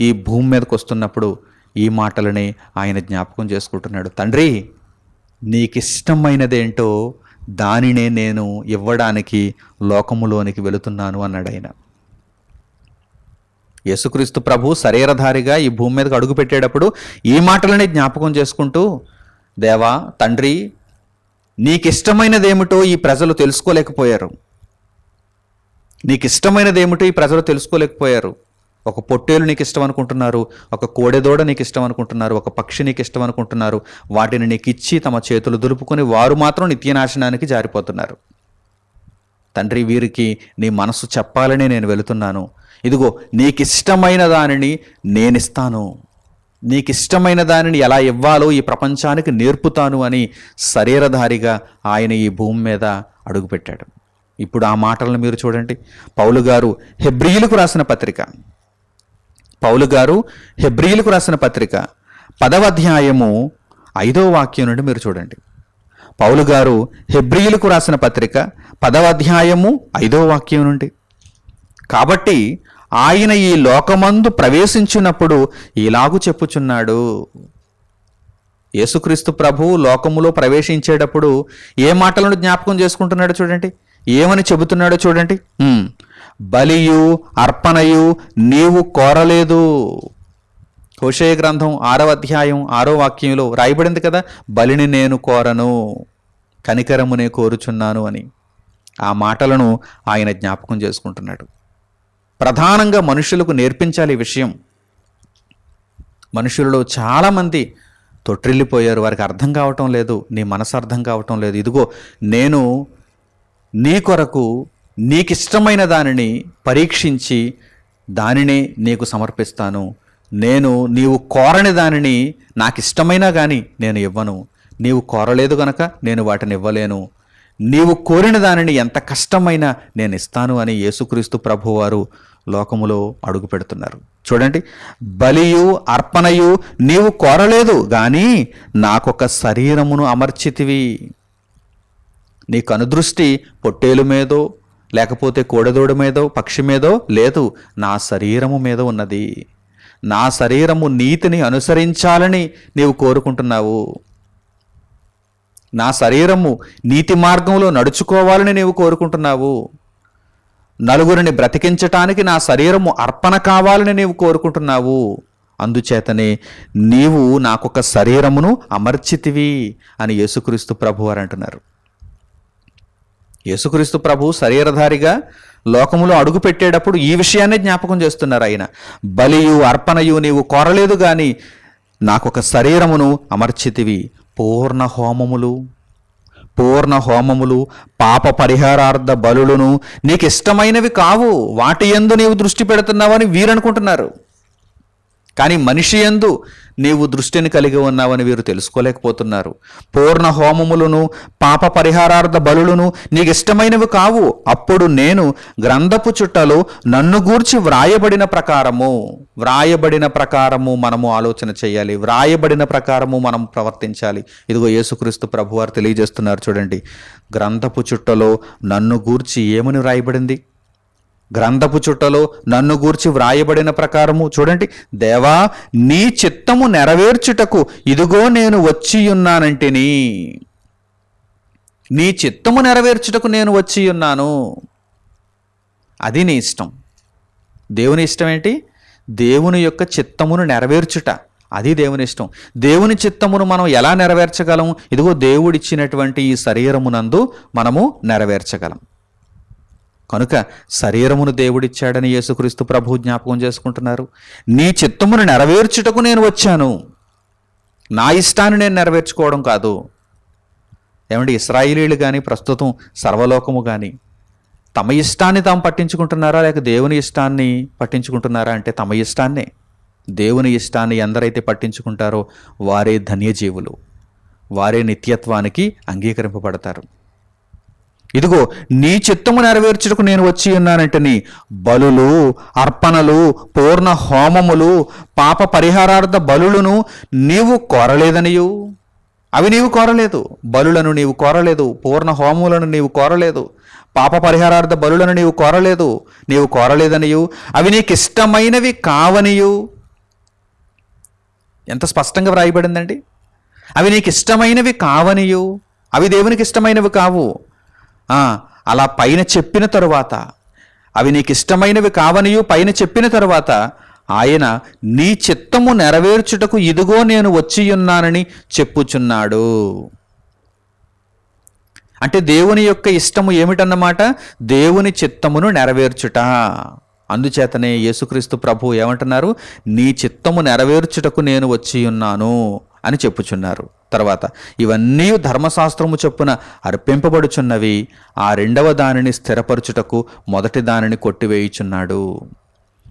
ఈ భూమి మీదకి వస్తున్నప్పుడు ఈ మాటలని ఆయన జ్ఞాపకం చేసుకుంటున్నాడు. తండ్రి, నీకిష్టమైనదేంటో దానినే నేను ఇవ్వడానికి లోకములోనికి వెళుతున్నాను అన్నాడు ఆయన. యేసుక్రీస్తు ప్రభు శరీరధారిగా ఈ భూమి మీదకి అడుగు పెట్టేటప్పుడు ఈ మాటలని జ్ఞాపకం చేసుకుంటూ, దేవా తండ్రి, నీకిష్టమైనదేమిటో ఈ ప్రజలు తెలుసుకోలేకపోయారు. నీకిష్టమైనదేమిటో ఈ ప్రజలు తెలుసుకోలేకపోయారు. ఒక పొట్టేలు నీకు ఇష్టం అనుకుంటున్నారు, ఒక కోడెదోడ నీకు ఇష్టం అనుకుంటున్నారు, ఒక పక్షి నీకు ఇష్టం అనుకుంటున్నారు. వాటిని నీకు ఇచ్చి తమ చేతులు దులుపుకొని వారు మాత్రం నిత్యనాశనానికి జారిపోతున్నారు. తండ్రి, వీరికి నీ మనసు చెప్పాలని నేను వెళుతున్నాను. ఇదిగో, నీకిష్టమైన దానిని నేనిస్తాను, నీకిష్టమైన దానిని ఎలా ఇవ్వాలో ఈ ప్రపంచానికి నేర్పుతాను అని శరీరధారిగా ఆయన ఈ భూమి మీద అడుగుపెట్టాడు. ఇప్పుడు ఆ మాటలను మీరు చూడండి. పౌలు గారు హెబ్రీయులకు రాసిన పత్రిక 10వ అధ్యాయము 5వ వాక్యం నుండి మీరు చూడండి. పౌలు గారు హెబ్రీయులకు రాసిన పత్రిక 10వ అధ్యాయము 5వ వాక్యం నుండి, కాబట్టి ఆయన ఈ లోకమందు ప్రవేశించినప్పుడు ఇలాగు చెప్పుచున్నాడు. యేసుక్రీస్తు ప్రభువు లోకములో ప్రవేశించేటప్పుడు ఏ మాటలను జ్ఞాపకం చేసుకుంటున్నాడో చూడండి, ఏమని చెబుతున్నాడో చూడండి. బలియు అర్పణయు నీవు కోరలేదు. హోషేయ గ్రంథం 6వ అధ్యాయం 6వ వాక్యంలో రాయబడింది కదా, బలిని నేను కోరను, కనికరమునే కోరుచున్నాను అని. ఆ మాటలను ఆయన జ్ఞాపకం చేసుకుంటున్నాడు. ప్రధానంగా మనుషులకు నేర్పించాలి ఈ విషయం. మనుషులలో చాలామంది తొట్టిల్లిపోయారు, వారికి అర్థం కావటం లేదు, నీ మనసు అర్థం కావటం లేదు. ఇదిగో, నేను నీ కొరకు నీకిష్టమైన దానిని పరీక్షించి దానినే నీకు సమర్పిస్తాను. నీవు కోరని దానిని నాకు ఇష్టమైనా కానీ నేను ఇవ్వను. నీవు కోరలేదు గనక నేను వాటిని ఇవ్వలేను. నీవు కోరిన దానిని ఎంత కష్టమైనా నేను ఇస్తాను అని యేసుక్రీస్తు ప్రభువారు లోకములో అడుగు పెడుతున్నారు. చూడండి, బలియు అర్పణయు నీవు కోరలేదు గాని నాకొక శరీరమును అమర్చితివి. నీ కనుదృష్టి పొట్టేలు మీదో లేకపోతే కోడెదోడ మీదో పక్షి మీదో లేదు, నా శరీరము మీద ఉన్నది. నా శరీరము నీతిని అనుసరించాలని నీవు కోరుకుంటున్నావు. నా శరీరము నీతి మార్గంలో నడుచుకోవాలని నీవు కోరుకుంటున్నావు. నలుగురిని బ్రతికించటానికి నా శరీరము అర్పణ కావాలని నీవు కోరుకుంటున్నావు. అందుచేతనే నీవు నాకొక శరీరమును అమర్చితివి అని యేసుక్రీస్తు ప్రభు వారు అంటున్నారు. యేసుక్రీస్తు ప్రభు శరీరధారిగా లోకములో అడుగు పెట్టేటప్పుడు ఈ విషయాన్ని జ్ఞాపకం చేస్తున్నారు ఆయన. బలియు అర్పణయు నీవు కోరలేదు గాని నాకొక శరీరమును అమర్చితివి. పూర్ణ హోమములు పాప పరిహారార్థ బలులను నీకు ఇష్టమైనవి కావు, వాటి యందు నీవు దృష్టి పెడుతున్నావని వీరనుకుంటున్నారు. కానీ మనిషి యందు నీవు దృష్టిని కలిగి ఉన్నావని వీరు తెలుసుకోలేకపోతున్నారు. పూర్ణ హోమములను పాప పరిహారార్థ బలులను నీకు ఇష్టమైనవి కావు. అప్పుడు నేను గ్రంథపు చుట్టలో నన్ను గూర్చి వ్రాయబడిన ప్రకారము మనము ఆలోచన చేయాలి, వ్రాయబడిన ప్రకారము మనం ప్రవర్తించాలి. ఇదిగో యేసుక్రీస్తు ప్రభువారు తెలియజేస్తున్నారు. చూడండి, గ్రంథపు చుట్టలో నన్ను గూర్చి ఏమని వ్రాయబడింది? గ్రంథపు చుట్టలో నన్ను గూర్చి వ్రాయబడిన ప్రకారము చూడండి, దేవా నీ చిత్తము నెరవేర్చుటకు ఇదిగో నేను వచ్చి ఉన్నానంటిని. నీ చిత్తము నెరవేర్చుటకు నేను వచ్చి ఉన్నాను. అది నీ ఇష్టం. దేవుని ఇష్టం ఏంటి? దేవుని యొక్క చిత్తమును నెరవేర్చుట, అది దేవుని ఇష్టం. దేవుని చిత్తమును మనం ఎలా నెరవేర్చగలం? ఇదిగో దేవుడిచ్చినటువంటి ఈ శరీరమునందు మనము నెరవేర్చగలం. కనుక శరీరమును దేవుడిచ్చాడని యేసుక్రీస్తు ప్రభు జ్ఞాపకం చేసుకుంటున్నారు. నీ చిత్తమును నెరవేర్చుటకు నేను వచ్చాను, నా ఇష్టాన్ని నేను నెరవేర్చుకోవడం కాదు. ఏమంటే ఇశ్రాయేలీయులు కానీ ప్రస్తుతం సర్వలోకము కానీ తమ ఇష్టాన్ని తాము పట్టించుకుంటున్నారా, లేక దేవుని ఇష్టాన్ని పట్టించుకుంటున్నారా అంటే తమ ఇష్టాన్నే. దేవుని ఇష్టాన్ని ఎందరైతే పట్టించుకుంటారో వారే ధన్యజీవులు, వారే నిత్యత్వానికి అంగీకరింపబడతారు. ఇదిగో నీ చిత్తము నెరవేర్చుటకు నేను వచ్చి ఉన్నానంటని బలులు, అర్పణలు, పూర్ణ హోమములు, పాప పరిహారార్థ బలులను నీవు కోరలేదనియు, అవి నీవు కోరలేదు. బలులను నీవు కోరలేదు, పూర్ణ హోమములను నీవు కోరలేదు, పాప పరిహారార్థ బలులను నీవు కోరలేదనియు, అవి నీకు ఇష్టమైనవి కావనియు. ఎంత స్పష్టంగా వ్రాయబడిందండి. అవి నీకు ఇష్టమైనవి కావనియు, అవి దేవునికి ఇష్టమైనవి కావు. అలా పైన చెప్పిన తరువాత, అవి నీకు ఇష్టమైనవి కావనియు పైన చెప్పిన తరువాత ఆయన నీ చిత్తము నెరవేర్చుటకు ఇదిగో నేను వచ్చి ఉన్నానని చెప్పుచున్నాడు. అంటే దేవుని యొక్క ఇష్టము ఏమిటన్నమాట? దేవుని చిత్తమును నెరవేర్చుట. అందుచేతనే యేసుక్రీస్తు ప్రభు ఏమంటున్నారు? నీ చిత్తము నెరవేర్చుటకు నేను వచ్చి ఉన్నాను అని చెప్పుచున్నారు. తర్వాత ఇవన్నీ ధర్మశాస్త్రము చొప్పున అర్పింపబడుచున్నవి, ఆ రెండవ దానిని స్థిరపరచుటకు మొదటి దానిని కొట్టివేయుచున్నాడు.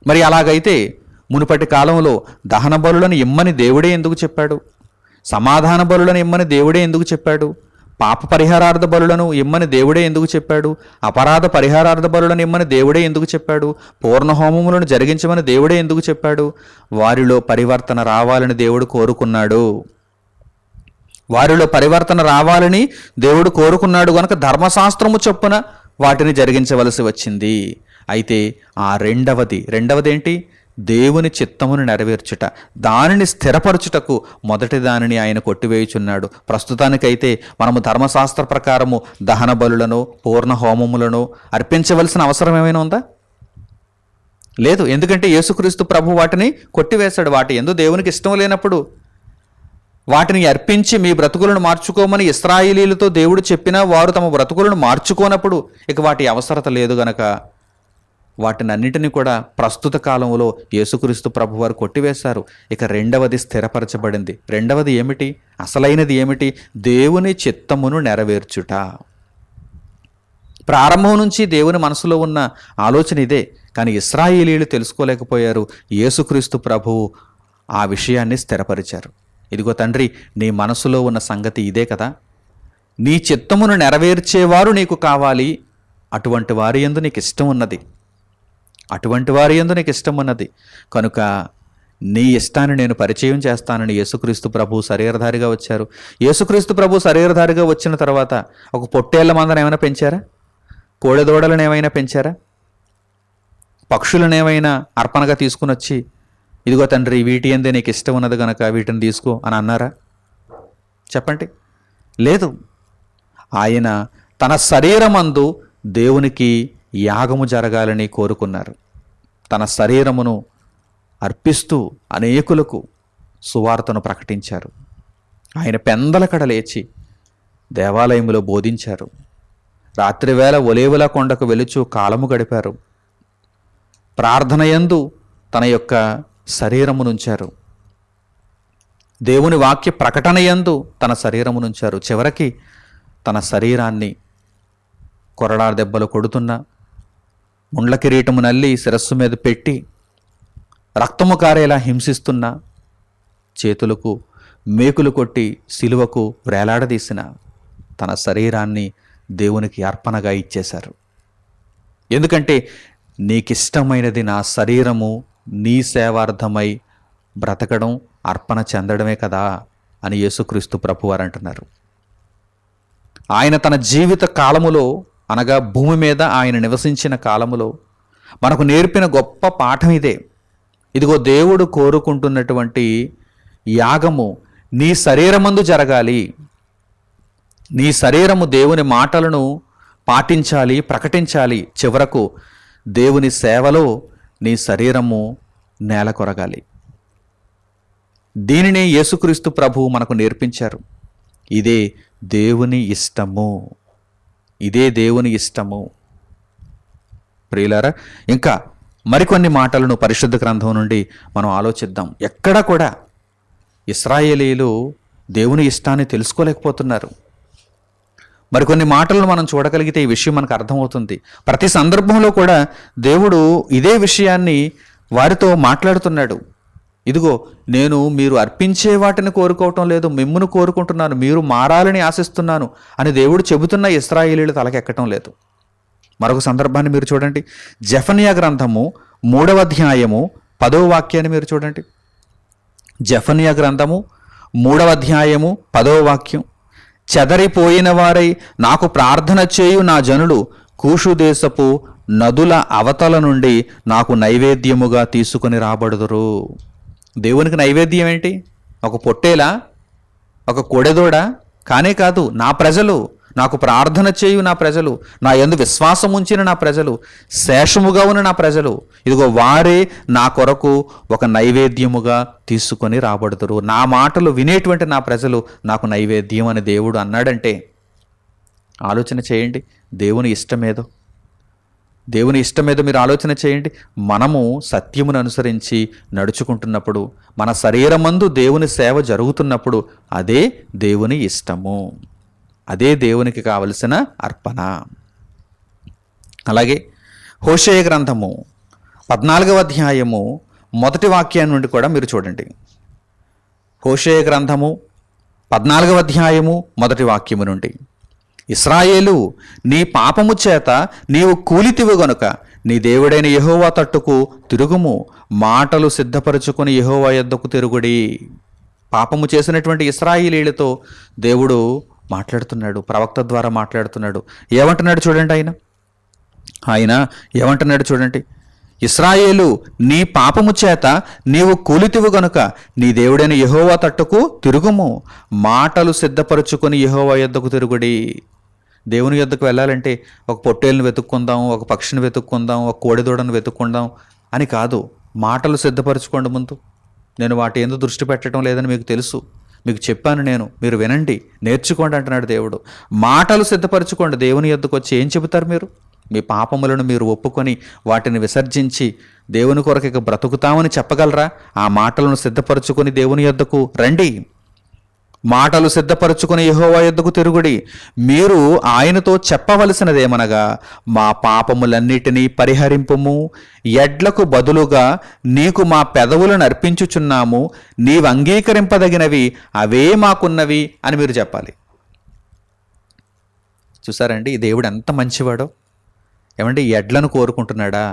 మరి అలాగైతే మునుపటి కాలంలో దహన బలులను ఇమ్మని దేవుడే ఎందుకు చెప్పాడు? సమాధాన బలులను ఇమ్మని దేవుడే ఎందుకు చెప్పాడు? పాప పరిహారార్థ బలులను ఇమ్మని దేవుడే ఎందుకు చెప్పాడు? అపరాధ పరిహారార్థ బలులను ఇమ్మని దేవుడే ఎందుకు చెప్పాడు? పూర్ణ హోమములను జరిగించమని దేవుడే ఎందుకు చెప్పాడు? వారిలో పరివర్తన రావాలని దేవుడు కోరుకున్నాడు. వారిలో పరివర్తన రావాలని దేవుడు కోరుకున్నాడు గనుక ధర్మశాస్త్రము చొప్పున వాటిని జరిగించవలసి వచ్చింది. అయితే ఆ రెండవది ఏంటి? దేవుని చిత్తమును నెరవేర్చుట, దానిని స్థిరపరచుటకు మొదటి దానిని ఆయన కొట్టివేయుచున్నాడు. ప్రస్తుతానికైతే మనము ధర్మశాస్త్ర ప్రకారము దహన బలులను, పూర్ణ హోమములను అర్పించవలసిన అవసరం ఏమైనా ఉందా? లేదు. ఎందుకంటే యేసుక్రీస్తు ప్రభు వాటిని కొట్టివేశాడు. వాటి యందు దేవునికి ఇష్టం లేనప్పుడు వాటిని అర్పించి మీ బ్రతుకులను మార్చుకోమని ఇశ్రాయేలీయులతో దేవుడు చెప్పినా వారు తమ బ్రతుకులను మార్చుకోనప్పుడు ఇక వాటి అవసరత లేదు గనక వాటినన్నిటినీ కూడా ప్రస్తుత కాలంలో యేసుక్రీస్తు ప్రభు వారు కొట్టివేశారు. ఇక రెండవది స్థిరపరచబడింది. రెండవది ఏమిటి? అసలైనది ఏమిటి? దేవుని చిత్తమును నెరవేర్చుట. ప్రారంభం నుంచి దేవుని మనసులో ఉన్న ఆలోచన ఇదే. కానీ ఇశ్రాయేలీయులు తెలుసుకోలేకపోయారు. యేసుక్రీస్తు ప్రభువు ఆ విషయాన్ని స్థిరపరిచారు. ఇదిగో తండ్రి, నీ మనసులో ఉన్న సంగతి ఇదే కదా, నీ చిత్తమును నెరవేర్చేవారు నీకు కావాలి, అటువంటి వారి యందు నీకు ఇష్టం ఉన్నది కనుక నీ ఇష్టాన్ని నేను పరిచయం చేస్తానని యేసుక్రీస్తు ప్రభు శరీరధారిగా వచ్చారు. యేసుక్రీస్తు ప్రభు శరీరధారిగా వచ్చిన తర్వాత ఒక పొట్టేళ్ల మందను ఏమైనా పెంచారా? కోడెదోడలను ఏమైనా పెంచారా? పక్షులను ఏమైనా అర్పణగా తీసుకుని వచ్చి ఇదిగో తండ్రి వీటి యందే నీకు ఇష్టం ఉన్నది కనుక వీటిని తీసుకో అని అన్నారా? చెప్పండి. లేదు. ఆయన తన శరీరమందు దేవునికి యాగము జరగాలని కోరుకున్నారు. తన శరీరమును అర్పిస్తూ అనేకులకు సువార్తను ప్రకటించారు. ఆయన పెందలకడ లేచి దేవాలయములో బోధించారు. రాత్రివేళ ఒలేవల కొండకు వెలుచు కాలము గడిపారు. ప్రార్థనయందు తన యొక్క శరీరమునుంచారు. దేవుని వాక్య ప్రకటనయందు తన శరీరమునుంచారు. చివరికి తన శరీరాన్ని కొరడా దెబ్బలు కొడుతున్నా, ముండ్ల కిరీటము నల్లి శిరస్సు మీద పెట్టి రక్తము కారేలా హింసిస్తున్నా, చేతులకు మేకులు కొట్టి సిలువకు వేలాడదీసిన తన శరీరాన్ని దేవునికి అర్పణగా ఇచ్చేశారు. ఎందుకంటే నీకిష్టమైనది నా శరీరము నీ సేవార్థమై బ్రతకడం, అర్పణ చెందడమే కదా అని యేసుక్రీస్తు ప్రభువారు అంటున్నారు. ఆయన తన జీవిత కాలములో, అనగా భూమి మీద ఆయన నివసించిన కాలములో మనకు నేర్పిన గొప్ప పాఠం ఇదే. ఇదిగో దేవుడు కోరుకుంటున్నటువంటి యాగము నీ శరీరమందు జరగాలి. నీ శరీరము దేవుని మాటలను పాటించాలి, ప్రకటించాలి. చివరకు దేవుని సేవలో నీ శరీరము నేల కొరగాలి. దీనినే యేసుక్రీస్తు ప్రభువు మనకు నేర్పించారు. ఇదే దేవుని ఇష్టము. ప్రియులారా, ఇంకా మరికొన్ని మాటలను పరిశుద్ధ గ్రంథం నుండి మనం ఆలోచిద్దాం. ఎక్కడ కూడా ఇశ్రాయేలీయులు దేవుని ఇష్టాన్ని తెలుసుకోలేకపోతున్నారు. మరికొన్ని మాటలను మనం చూడగలిగితే ఈ విషయం మనకు అర్థమవుతుంది. ప్రతి సందర్భంలో కూడా దేవుడు ఇదే విషయాన్ని వారితో మాట్లాడుతున్నాడు. ఇదిగో, నేను మీరు అర్పించే వాటిని కోరుకోవటం లేదు, మిమ్మును కోరుకుంటున్నాను, మీరు మారాలని ఆశిస్తున్నాను అని దేవుడు చెబుతున్న ఇశ్రాయేలీయులు తలకెక్కటం లేదు. మరొక సందర్భాన్ని మీరు చూడండి. జెఫన్యా గ్రంథము 3వ అధ్యాయము 10వ వాక్యాన్ని మీరు చూడండి. జెఫన్యా గ్రంథము 3వ అధ్యాయము 10వ వాక్యం. చెదరిపోయిన వారై నాకు ప్రార్థన చేయు నా జనులు కూషు దేశపు నదుల అవతల నుండి నాకు నైవేద్యముగా తీసుకొని రాబడుదురు. దేవునికి నైవేద్యం ఏంటి? ఒక పొట్టేలా, ఒక కొడెదోడ? కానే కాదు. నా ప్రజలు, నాకు ప్రార్థన చేయు నా ప్రజలు, నా యందు విశ్వాసం ఉంచిన నా ప్రజలు, శేషముగా ఉన్న నా ప్రజలు, ఇదిగో వారే నా కొరకు ఒక నైవేద్యముగా తీసుకొని రాబడుతురు. నా మాటలు వినేటువంటి నా ప్రజలు నాకు నైవేద్యం అని దేవుడు అన్నాడంటే ఆలోచన చేయండి. దేవుని ఇష్టమేదో మీరు ఆలోచన చేయండి. మనము సత్యమును అనుసరించి నడుచుకుంటున్నప్పుడు, మన శరీరమందు దేవుని సేవ జరుగుతున్నప్పుడు అదే దేవుని ఇష్టము, అదే దేవునికి కావలసిన అర్పణ. అలాగే హోషేయ గ్రంథము 14వ అధ్యాయము 1వ వాక్యాన్ని నుండి కూడా మీరు చూడండి. హోషేయ గ్రంథము 14వ అధ్యాయము 1వ వాక్యము నుండి, ఇశ్రాయేలు, నీ పాపము చేత నీవు కూలితివి గనుక నీ దేవుడైన యెహోవా తట్టుకు తిరుగుము, మాటలు సిద్ధపరచుకుని యెహోవా యొద్దకు తిరుగుడి. పాపము చేసినటువంటి ఇశ్రాయేలీయులతో దేవుడు మాట్లాడుతున్నాడు, ప్రవక్త ద్వారా మాట్లాడుతున్నాడు. ఏమంటున్నాడు చూడండి. ఆయన ఏమంటున్నాడు చూడండి. ఇశ్రాయేలు, నీ పాపము చేత నీవు కూలితివు గనుక నీ దేవుడైన యెహోవా తట్టుకు తిరుగుము, మాటలు సిద్ధపరచుకొని యెహోవా యొద్దకు తిరుగుడి. దేవుని యొద్దకు వెళ్ళాలంటే ఒక పొట్టేలును వెతుక్కుందాం, ఒక పక్షిని వెతుక్కుందాం, ఒక కోడిదూడను వెతుక్కుందాం అని కాదు. మాటలు సిద్ధపరచుకోండి ముందు. నేను వాటి ఎందుకు దృష్టి పెట్టడం లేదని మీకు తెలుసు, మీకు చెప్పాను నేను, మీరు వినండి, నేర్చుకోండి అంటున్నాడు దేవుడు. మాటలు సిద్ధపరచుకోండి. దేవుని యొద్దకు వచ్చి ఏం చెబుతారు? మీరు మీ పాపములను మీరు ఒప్పుకొని వాటిని విసర్జించి దేవుని కొరకు ఇక బ్రతుకుతామని చెప్పగలరా? ఆ మాటలను సిద్ధపరచుకొని దేవుని యొద్దకు రండి. మాటలు సిద్ధపరచుకుని యెహోవా యొద్దకు తిరుగుడి. మీరు ఆయనతో చెప్పవలసినదేమనగా, మా పాపములన్నిటినీ పరిహరింపుము, ఎడ్లకు బదులుగా నీకు మా పెదవులను అర్పించుచున్నాము, నీవు అంగీకరింపదగినవి అవే మాకున్నవి అని మీరు చెప్పాలి. చూసారండి దేవుడు ఎంత మంచివాడో. ఏమండి, ఎడ్లను కోరుకుంటున్నాడా?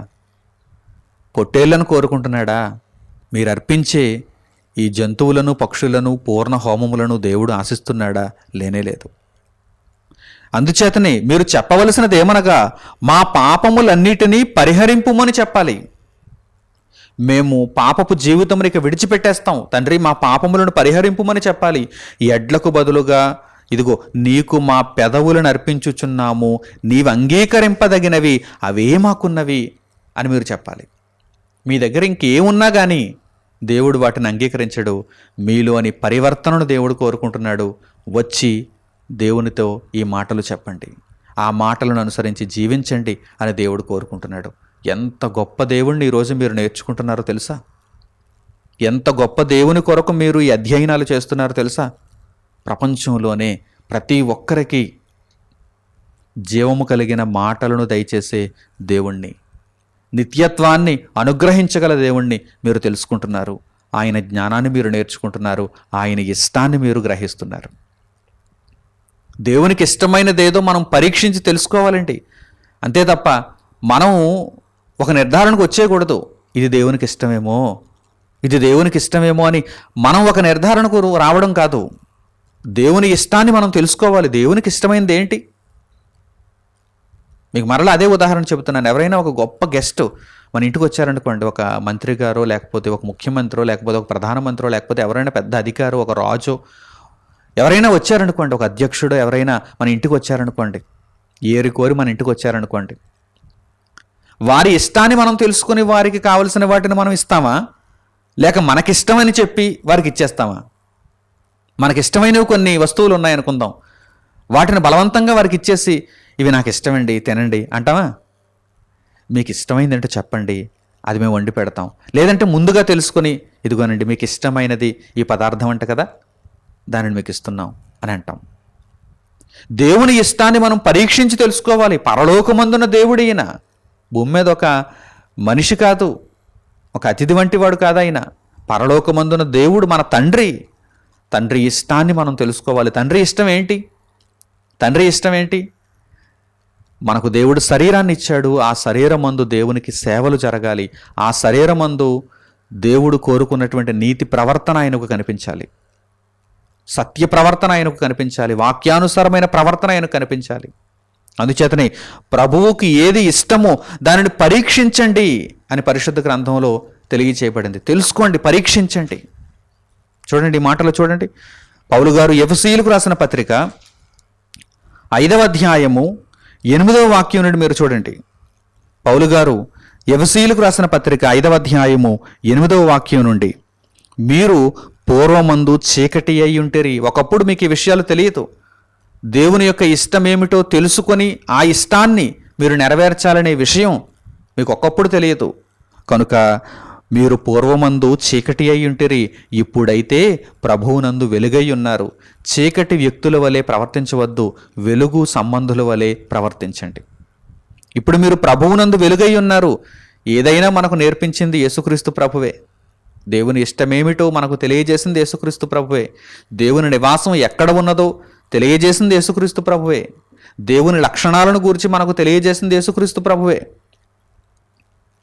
పొట్టేళ్లను కోరుకుంటున్నాడా? మీరు అర్పించే ఈ జంతువులను, పక్షులను, పూర్ణ హోమములను దేవుడు ఆశిస్తున్నాడా? లేనేలేదు. అందుచేతనే మీరు చెప్పవలసినది ఏమనగా, మా పాపములన్నిటినీ పరిహరింపుమని చెప్పాలి. మేము పాపపు జీవితమునికి విడిచిపెట్టేస్తాం తండ్రి, మా పాపములను పరిహరింపుమని చెప్పాలి. ఎడ్లకు బదులుగా ఇదిగో నీకు మా పెదవులను అర్పించుచున్నాము, నీవు అంగీకరింపదగినవి అవే మాకున్నవి అని మీరు చెప్పాలి. మీ దగ్గర ఇంకేమున్నా కానీ దేవుడు వాటిని అంగీకరించడు. మీలోని పరివర్తనను దేవుడు కోరుకుంటున్నాడు. వచ్చి దేవునితో ఈ మాటలు చెప్పండి, ఆ మాటలను అనుసరించి జీవించండి అని దేవుడు కోరుకుంటున్నాడు. ఎంత గొప్ప దేవుణ్ణి ఈరోజు మీరు నేర్చుకుంటున్నారో తెలుసా? ఎంత గొప్ప దేవుని కొరకు మీరు ఈ అధ్యయనాలు చేస్తున్నారో తెలుసా? ప్రపంచంలోనే ప్రతి ఒక్కరికి జీవము కలిగిన మాటలను దయచేసే దేవుణ్ణి, నిత్యత్వాన్ని అనుగ్రహించగల దేవుణ్ణి మీరు తెలుసుకుంటున్నారు. ఆయన జ్ఞానాన్ని మీరు నేర్చుకుంటున్నారు. ఆయన ఇష్టాన్ని మీరు గ్రహిస్తున్నారు. దేవునికి ఇష్టమైనదేదో మనం పరీక్షించి తెలుసుకోవాలండి. అంతే తప్ప మనం ఒక నిర్ధారణకు వచ్చేయకూడదు. ఇది దేవునికి ఇష్టమేమో, ఇది దేవునికి ఇష్టమేమో అని మనం ఒక నిర్ధారణకు రావడం కాదు. దేవుని ఇష్టాన్ని మనం తెలుసుకోవాలి. దేవునికి ఇష్టమైనది ఏంటి? మీకు మరలా అదే ఉదాహరణ చెబుతున్నాను. ఎవరైనా ఒక గొప్ప గెస్ట్ మన ఇంటికి వచ్చారనుకోండి, ఒక మంత్రి గారో, లేకపోతే ఒక ముఖ్యమంత్రో, లేకపోతే ఒక ప్రధానమంత్రో, లేకపోతే ఎవరైనా పెద్ద అధికారో, ఒక రాజు ఎవరైనా వచ్చారనుకోండి, ఒక అధ్యక్షుడు ఎవరైనా మన ఇంటికి వచ్చారనుకోండి, ఏరి కోరి మన ఇంటికి వచ్చారనుకోండి, వారి ఇష్టాన్ని మనం తెలుసుకుని వారికి కావలసిన వాటిని మనం ఇస్తామా, లేక మనకిష్టమని చెప్పి వారికి ఇచ్చేస్తామా? మనకిష్టమైనవి కొన్ని వస్తువులు ఉన్నాయనుకుందాం, వాటిని బలవంతంగా వారికి ఇచ్చేసి ఇవి నాకు ఇష్టమండి తినండి అంటావా? మీకు ఇష్టమైందంటే చెప్పండి, అది మేము వండి పెడతాం. లేదంటే ముందుగా తెలుసుకొని ఇదిగోనండి మీకు ఇష్టమైనది ఈ పదార్థం అంట కదా, దానిని మీకు ఇస్తున్నాం అని అంటాం. దేవుని ఇష్టాన్ని మనం పరీక్షించి తెలుసుకోవాలి. పరలోకమందున్న దేవుడు ఈయన, భూమి మీద ఒక మనిషి కాదు, ఒక అతిథి వంటి వాడు కాదు ఆయన. పరలోకమందున్న దేవుడు మన తండ్రి. తండ్రి ఇష్టాన్ని మనం తెలుసుకోవాలి. తండ్రి ఇష్టం ఏంటి? తండ్రి ఇష్టం ఏంటి? మనకు దేవుడు శరీరాన్ని ఇచ్చాడు. ఆ శరీరమందు దేవునికి సేవలు జరగాలి. ఆ శరీరమందు దేవుడు కోరుకున్నటువంటి నీతి ప్రవర్తన ఆయనకు కనిపించాలి, సత్య ప్రవర్తన ఆయనకు కనిపించాలి, వాక్యానుసారమైన ప్రవర్తన ఆయనకు కనిపించాలి. అందుచేతనే ప్రభువుకి ఏది ఇష్టమో దానిని పరీక్షించండి అని పరిశుద్ధ గ్రంథంలో తెలియచేయబడింది. తెలుసుకోండి, పరీక్షించండి. చూడండి, ఈ మాటలు చూడండి. పౌలు గారు ఎఫెసీయులకు రాసిన పత్రిక 5వ అధ్యాయము 8వ వాక్యం నుండి మీరు చూడండి. పౌలు గారు ఎఫెసీయులకు రాసిన పత్రిక 5వ అధ్యాయము 8వ వాక్యం నుండి, మీరు పూర్వమందు చీకటి అయి ఉంటేరి. ఒకప్పుడు మీకు ఈ విషయాలు తెలియదు. దేవుని యొక్క ఇష్టం ఏమిటో తెలుసుకొని ఆ ఇష్టాన్ని మీరు నెరవేర్చాలనే విషయం మీకు ఒకప్పుడు తెలియదు. కనుక మీరు పూర్వమందు చీకటి అయి ఉంటేరి, ఇప్పుడైతే ప్రభువునందు వెలుగై ఉన్నారు. చీకటి వ్యక్తుల వలె ప్రవర్తించవద్దు, వెలుగు సంబంధుల వలె ప్రవర్తించండి. ఇప్పుడు మీరు ప్రభువునందు వెలుగై ఉన్నారు. ఏదైనా మనకు నేర్పించింది యేసుక్రీస్తు ప్రభువే. దేవుని ఇష్టమేమిటో మనకు తెలియజేసింది యేసుక్రీస్తు ప్రభువే. దేవుని నివాసం ఎక్కడ ఉన్నదో తెలియజేసింది యేసుక్రీస్తు ప్రభువే. దేవుని లక్షణాలను గూర్చి మనకు తెలియజేసింది యేసుక్రీస్తు ప్రభువే.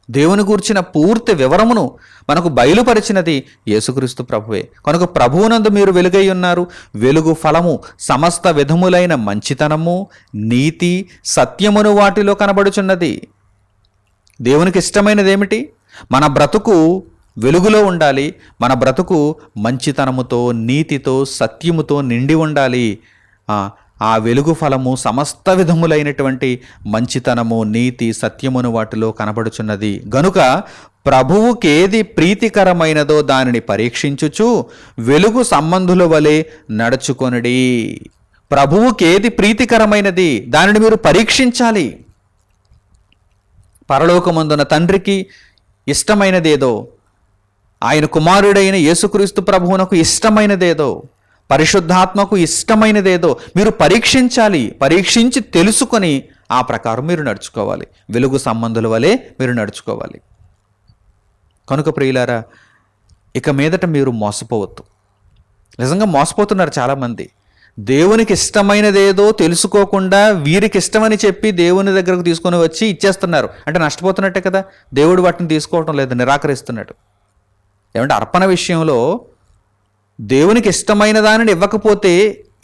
దేవుని గూర్చిన పూర్తి వివరమును మనకు బయలుపరిచినది యేసుక్రీస్తు ప్రభువే. కనుక ప్రభువునందు మీరు వెలుగై ఉన్నారు. వెలుగు ఫలము సమస్త విధములైన మంచితనము, నీతి, సత్యమును వాటిలో కనబడుచున్నది. దేవునికి ఇష్టమైనది ఏమిటి? మన బ్రతుకు వెలుగులో ఉండాలి. మన బ్రతుకు మంచితనముతో, నీతితో, సత్యముతో నిండి ఉండాలి. ఆ వెలుగు ఫలము సమస్త విధములైనటువంటి మంచితనము, నీతి, సత్యమును వాటిలో కనబడుచున్నది. గనుక ప్రభువుకేది ప్రీతికరమైనదో దానిని పరీక్షించుచు వెలుగు సంబంధుల వలె నడుచుకొనుడి. ప్రభువుకేది ప్రీతికరమైనది దానిని మీరు పరీక్షించాలి. పరలోకమందున తండ్రికి ఇష్టమైనదేదో, ఆయన కుమారుడైన యేసుక్రీస్తు ప్రభువునకు ఇష్టమైనదేదో, పరిశుద్ధాత్మకు ఇష్టమైనదేదో మీరు పరీక్షించాలి. పరీక్షించి తెలుసుకొని ఆ ప్రకారం మీరు నడుచుకోవాలి. వెలుగు సంబంధుల వలె మీరు నడుచుకోవాలి. కనుక ప్రియులారా, ఇక మీదట మీరు మోసపోవద్దు. నిజంగా మోసపోతున్నారు చాలామంది. దేవునికి ఇష్టమైనదేదో తెలుసుకోకుండా వీరికి ఇష్టమని చెప్పి దేవుని దగ్గరకు తీసుకొని వచ్చి ఇచ్చేస్తున్నారు. అంటే నష్టపోతున్నట్టే కదా. దేవుడు వాటిని తీసుకోవటం లేదు, నిరాకరిస్తున్నాడు. ఏమంటే అర్పణ విషయంలో దేవునికి ఇష్టమైన దానిని ఇవ్వకపోతే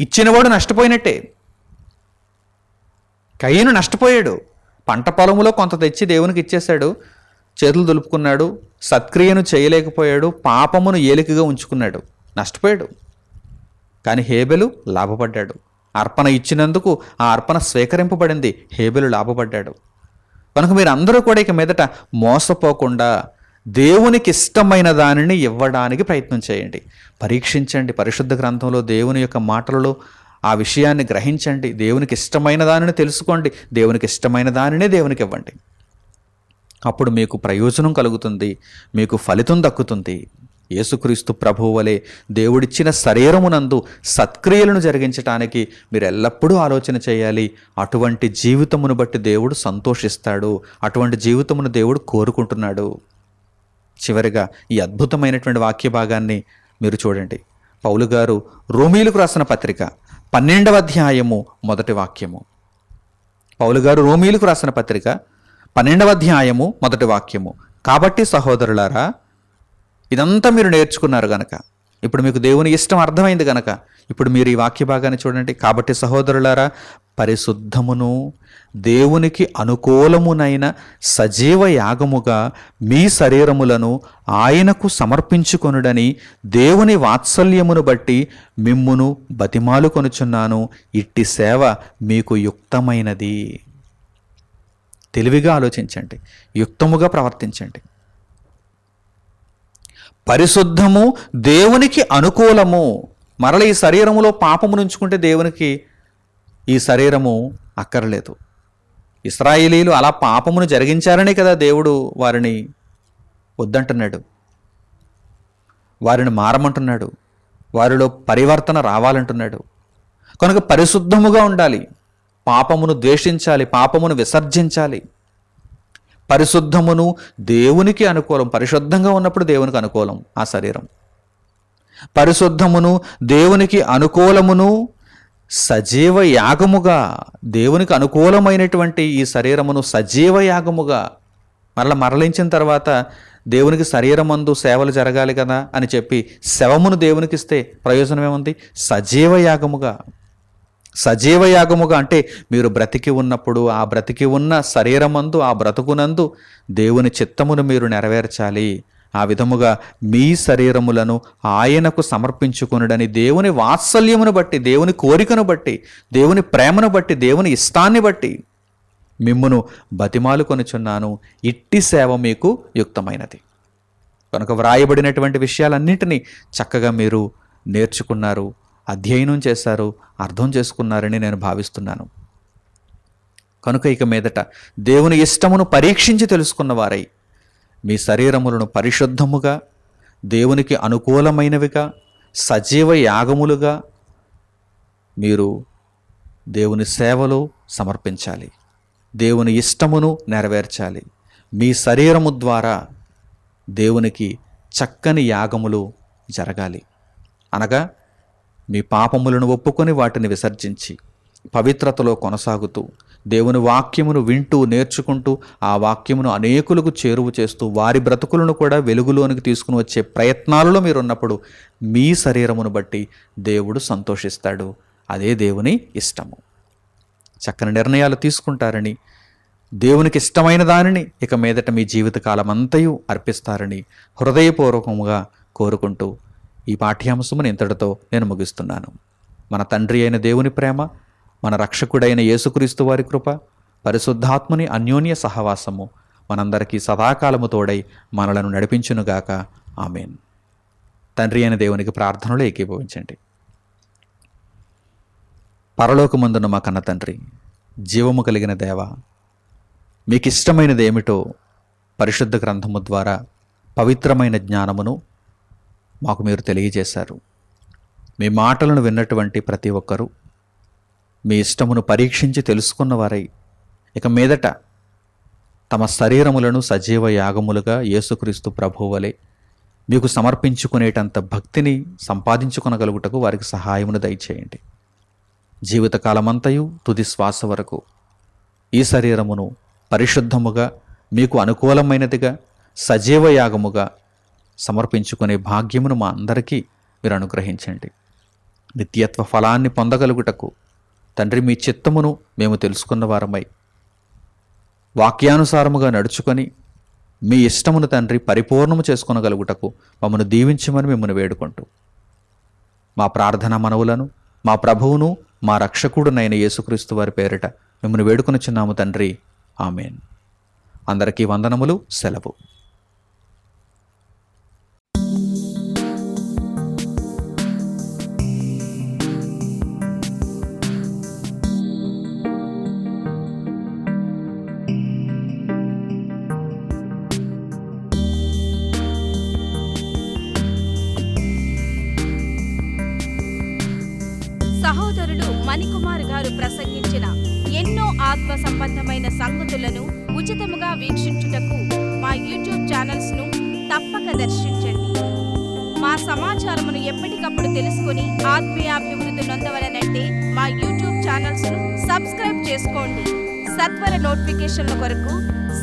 ఇచ్చినవాడు నష్టపోయినట్టే. కయ్యను నష్టపోయాడు. పంట పొలములో కొంత తెచ్చి దేవునికి ఇచ్చేశాడు, చేతులు దులుపుకున్నాడు, సత్క్రియను చేయలేకపోయాడు, పాపమును ఏలికగా ఉంచుకున్నాడు, నష్టపోయాడు. కానీ హేబెలు లాభపడ్డాడు. అర్పణ ఇచ్చినందుకు ఆ అర్పణ స్వీకరింపబడింది, హేబెలు లాభపడ్డాడు. కనుక మీరు అందరూ కూడా ఇక మీదట మోసపోకుండా దేవునికి ఇష్టమైన దానిని ఇవ్వడానికి ప్రయత్నం చేయండి. పరీక్షించండి. పరిశుద్ధ గ్రంథంలో దేవుని యొక్క మాటలలో ఆ విషయాన్ని గ్రహించండి. దేవునికి ఇష్టమైన దానిని తెలుసుకోండి. దేవునికి ఇష్టమైన దానినే దేవునికి ఇవ్వండి. అప్పుడు మీకు ప్రయోజనం కలుగుతుంది, మీకు ఫలితం దక్కుతుంది. యేసుక్రీస్తు ప్రభువు వలె దేవుడిచ్చిన శరీరమునందు సత్క్రియలను జరిగించటానికి మీరు ఎల్లప్పుడూ ఆలోచన చేయాలి. అటువంటి జీవితమును బట్టి దేవుడు సంతోషిస్తాడు. అటువంటి జీవితమును దేవుడు కోరుకుంటున్నాడు. చివరిగా ఈ అద్భుతమైనటువంటి వాక్య భాగాన్ని మీరు చూడండి. పౌలు గారు రోమీయులకు రాసిన పత్రిక 12వ అధ్యాయము 1వ వాక్యము. పౌలు గారు రోమీయులకు రాసిన పత్రిక 12వ అధ్యాయము 1వ వాక్యము. కాబట్టి సహోదరులారా, ఇదంతా మీరు నేర్చుకున్నారు గనక, ఇప్పుడు మీకు దేవుని ఇష్టం అర్థమైంది గనక, ఇప్పుడు మీరు ఈ వాక్య భాగాన్ని చూడండి. కాబట్టి సహోదరులారా, పరిశుద్ధమును దేవునికి అనుకూలమునైన సజీవ యాగముగా మీ శరీరములను ఆయనకు సమర్పించుకొనుడని దేవుని వాత్సల్యమును బట్టి మిమ్మును బతిమాలు కొనుచున్నాను. ఇట్టి సేవ మీకు యుక్తమైనది. తెలివిగా ఆలోచించండి, యుక్తముగా ప్రవర్తించండి. పరిశుద్ధము, దేవునికి అనుకూలము. మరల ఈ శరీరములో పాపము నుంచుకుంటే దేవునికి ఈ శరీరము అక్కర్లేదు. ఇశ్రాయేలీలు అలా పాపమును జరిగించారనే కదా దేవుడు వారిని వద్దంటున్నాడు, వారిని మారమంటున్నాడు, వారిలో పరివర్తన రావాలంటున్నాడు. కనుక పరిశుద్ధముగా ఉండాలి, పాపమును ద్వేషించాలి, పాపమును విసర్జించాలి. పరిశుద్ధమును దేవునికి అనుకూలం, పరిశుద్ధంగా ఉన్నప్పుడు దేవునికి అనుకూలం ఆ శరీరం. పరిశుద్ధమును దేవునికి అనుకూలమును సజీవ యాగముగా, దేవునికి అనుకూలమైనటువంటి ఈ శరీరమును సజీవ యాగముగా, మరలించిన తర్వాత దేవునికి శరీరమందు సేవలు జరగాలి కదా అని చెప్పి శవమును దేవునికి ఇస్తే ప్రయోజనం ఏముంది? సజీవ యాగముగా. సజీవ యాగముగా అంటే మీరు బ్రతికి ఉన్నప్పుడు ఆ బ్రతికి ఉన్న శరీరమందు, ఆ బ్రతుకునందు దేవుని చిత్తమును మీరు నెరవేర్చాలి. ఆ విధముగా మీ శరీరములను ఆయనకు సమర్పించుకొనుడని దేవుని వాత్సల్యమును బట్టి, దేవుని కోరికను బట్టి, దేవుని ప్రేమను బట్టి, దేవుని ఇష్టాన్ని బట్టి మిమ్మును బతిమాలుకొనుచున్నాను. ఇట్టి సేవ మీకు యుక్తమైనది. కనుక వ్రాయబడినటువంటి విషయాలన్నింటినీ చక్కగా మీరు నేర్చుకున్నారు, అధ్యయనం చేశారు, అర్థం చేసుకున్నారని నేను భావిస్తున్నాను. కనుక ఇక మీదట దేవుని ఇష్టమును పరీక్షించి తెలుసుకున్న వారై మీ శరీరములను పరిశుద్ధముగా, దేవునికి అనుకూలమైనవిగా, సజీవ యాగములుగా మీరు దేవుని సేవలో సమర్పించాలి, దేవుని ఇష్టమును నెరవేర్చాలి. మీ శరీరము ద్వారా దేవునికి చక్కని యాగములు జరగాలి. అనగా మీ పాపములను ఒప్పుకొని వాటిని విసర్జించి పవిత్రతలో కొనసాగుతూ దేవుని వాక్యమును వింటూ నేర్చుకుంటూ ఆ వాక్యమును అనేకులకు చేరువ చేస్తూ వారి బ్రతుకులను కూడా వెలుగులోనికి తీసుకుని వచ్చే ప్రయత్నాలలో మీరున్నప్పుడు మీ శరీరమును బట్టి దేవుడు సంతోషిస్తాడు. అదే దేవుని ఇష్టము. చక్కని నిర్ణయాలు తీసుకుంటారని, దేవునికి ఇష్టమైన దానిని ఇక మీదట మీ జీవితకాలం అంతయు అర్పిస్తారని హృదయపూర్వకముగా కోరుకుంటూ ఈ పాఠ్యాంశమును ఇంతటితో నేను ముగిస్తున్నాను. మన తండ్రి అయిన దేవుని ప్రేమ, మన రక్షకుడైన యేసుక్రీస్తు వారి కృప, పరిశుద్ధాత్ముని అన్యోన్య సహవాసము మనందరికీ సదాకాలము తోడై మనలను నడిపించునుగాక. ఆమేన్. తండ్రి అయిన దేవునికి ప్రార్థనలో ఏకీభవించండి. పరలోకమందున మా కన్న తండ్రి, జీవము కలిగిన దేవ, మీకు ఇష్టమైనది ఏమిటో పరిశుద్ధ గ్రంథము ద్వారా పవిత్రమైన జ్ఞానమును మాకు మీరు తెలియజేశారు. మీ మాటలను విన్నటువంటి ప్రతి ఒక్కరూ మీ ఇష్టమును పరీక్షించి తెలుసుకున్నవారై ఇక మీదట తమ శరీరములను సజీవ యాగములుగా యేసుక్రీస్తు ప్రభువలే మీకు సమర్పించుకునేటంత భక్తిని సంపాదించుకొనగలుగుటకు వారికి సహాయమును దయచేయండి. జీవితకాలమంతయు తుది శ్వాస వరకు ఈ శరీరమును పరిశుద్ధముగా, మీకు అనుకూలమైనదిగా, సజీవ యాగముగా సమర్పించుకునే భాగ్యమును మా అందరికీ మీరు అనుగ్రహించండి. నిత్యత్వ ఫలాన్ని పొందగలుగుటకు తండ్రి మీ చిత్తమును మేము తెలుసుకున్న వారమై వాక్యానుసారముగా నడుచుకొని మీ ఇష్టమును తండ్రి పరిపూర్ణము చేసుకొనగలుగుటకు మమ్మను దీవించమని మిమ్మల్ని వేడుకుంటూ మా ప్రార్థన మనవులను మా ప్రభువును మా రక్షకుడునైన యేసుక్రీస్తు వారి పేరిట మిమ్మల్ని వేడుకొనుచున్నాము తండ్రి. ఆమేన్. అందరికీ వందనములు. సెలవు. సహోదరులు మణికుమార్ గారు ప్రసంగించిన ఎన్నో ఆత్మ సంబంధమైన సంగతులను ఉచితముగా వీక్షించుటకు మా యూట్యూబ్ ఛానల్స్ ను తప్పక దర్శించండి. మా సమాచారమును ఎప్పటికప్పుడు తెలుసుకుని ఆత్మీయాభివృద్ధి నొందవలనంటే మా యూట్యూబ్ ఛానల్స్ ను సబ్స్క్రైబ్ చేసుకోండి. సత్వర నోటిఫికేషన్ల కొరకు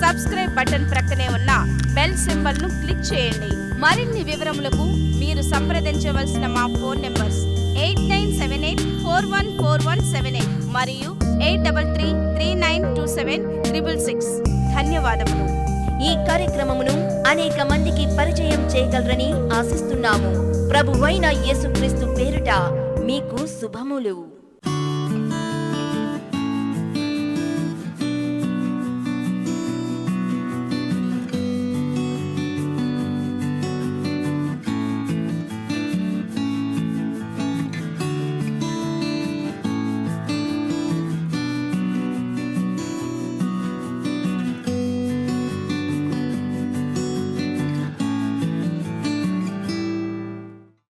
సబ్స్క్రైబ్ బటన్ ప్రక్కనే ఉన్న బెల్ సింబల్ ను క్లిక్ చేయండి. మరిన్ని వివరములకు మీరు సంప్రదించవలసిన మా ఫోన్ నెంబర్స్ 8978414178 మరియు 8333927666. ధన్యవాదములు. ఈ కార్యక్రమమును అనేక మందికి పరిచయం చేయగలరని ఆశిస్తున్నాము. ప్రభువైన యేసుక్రీస్తు పేరిట మీకు శుభములు.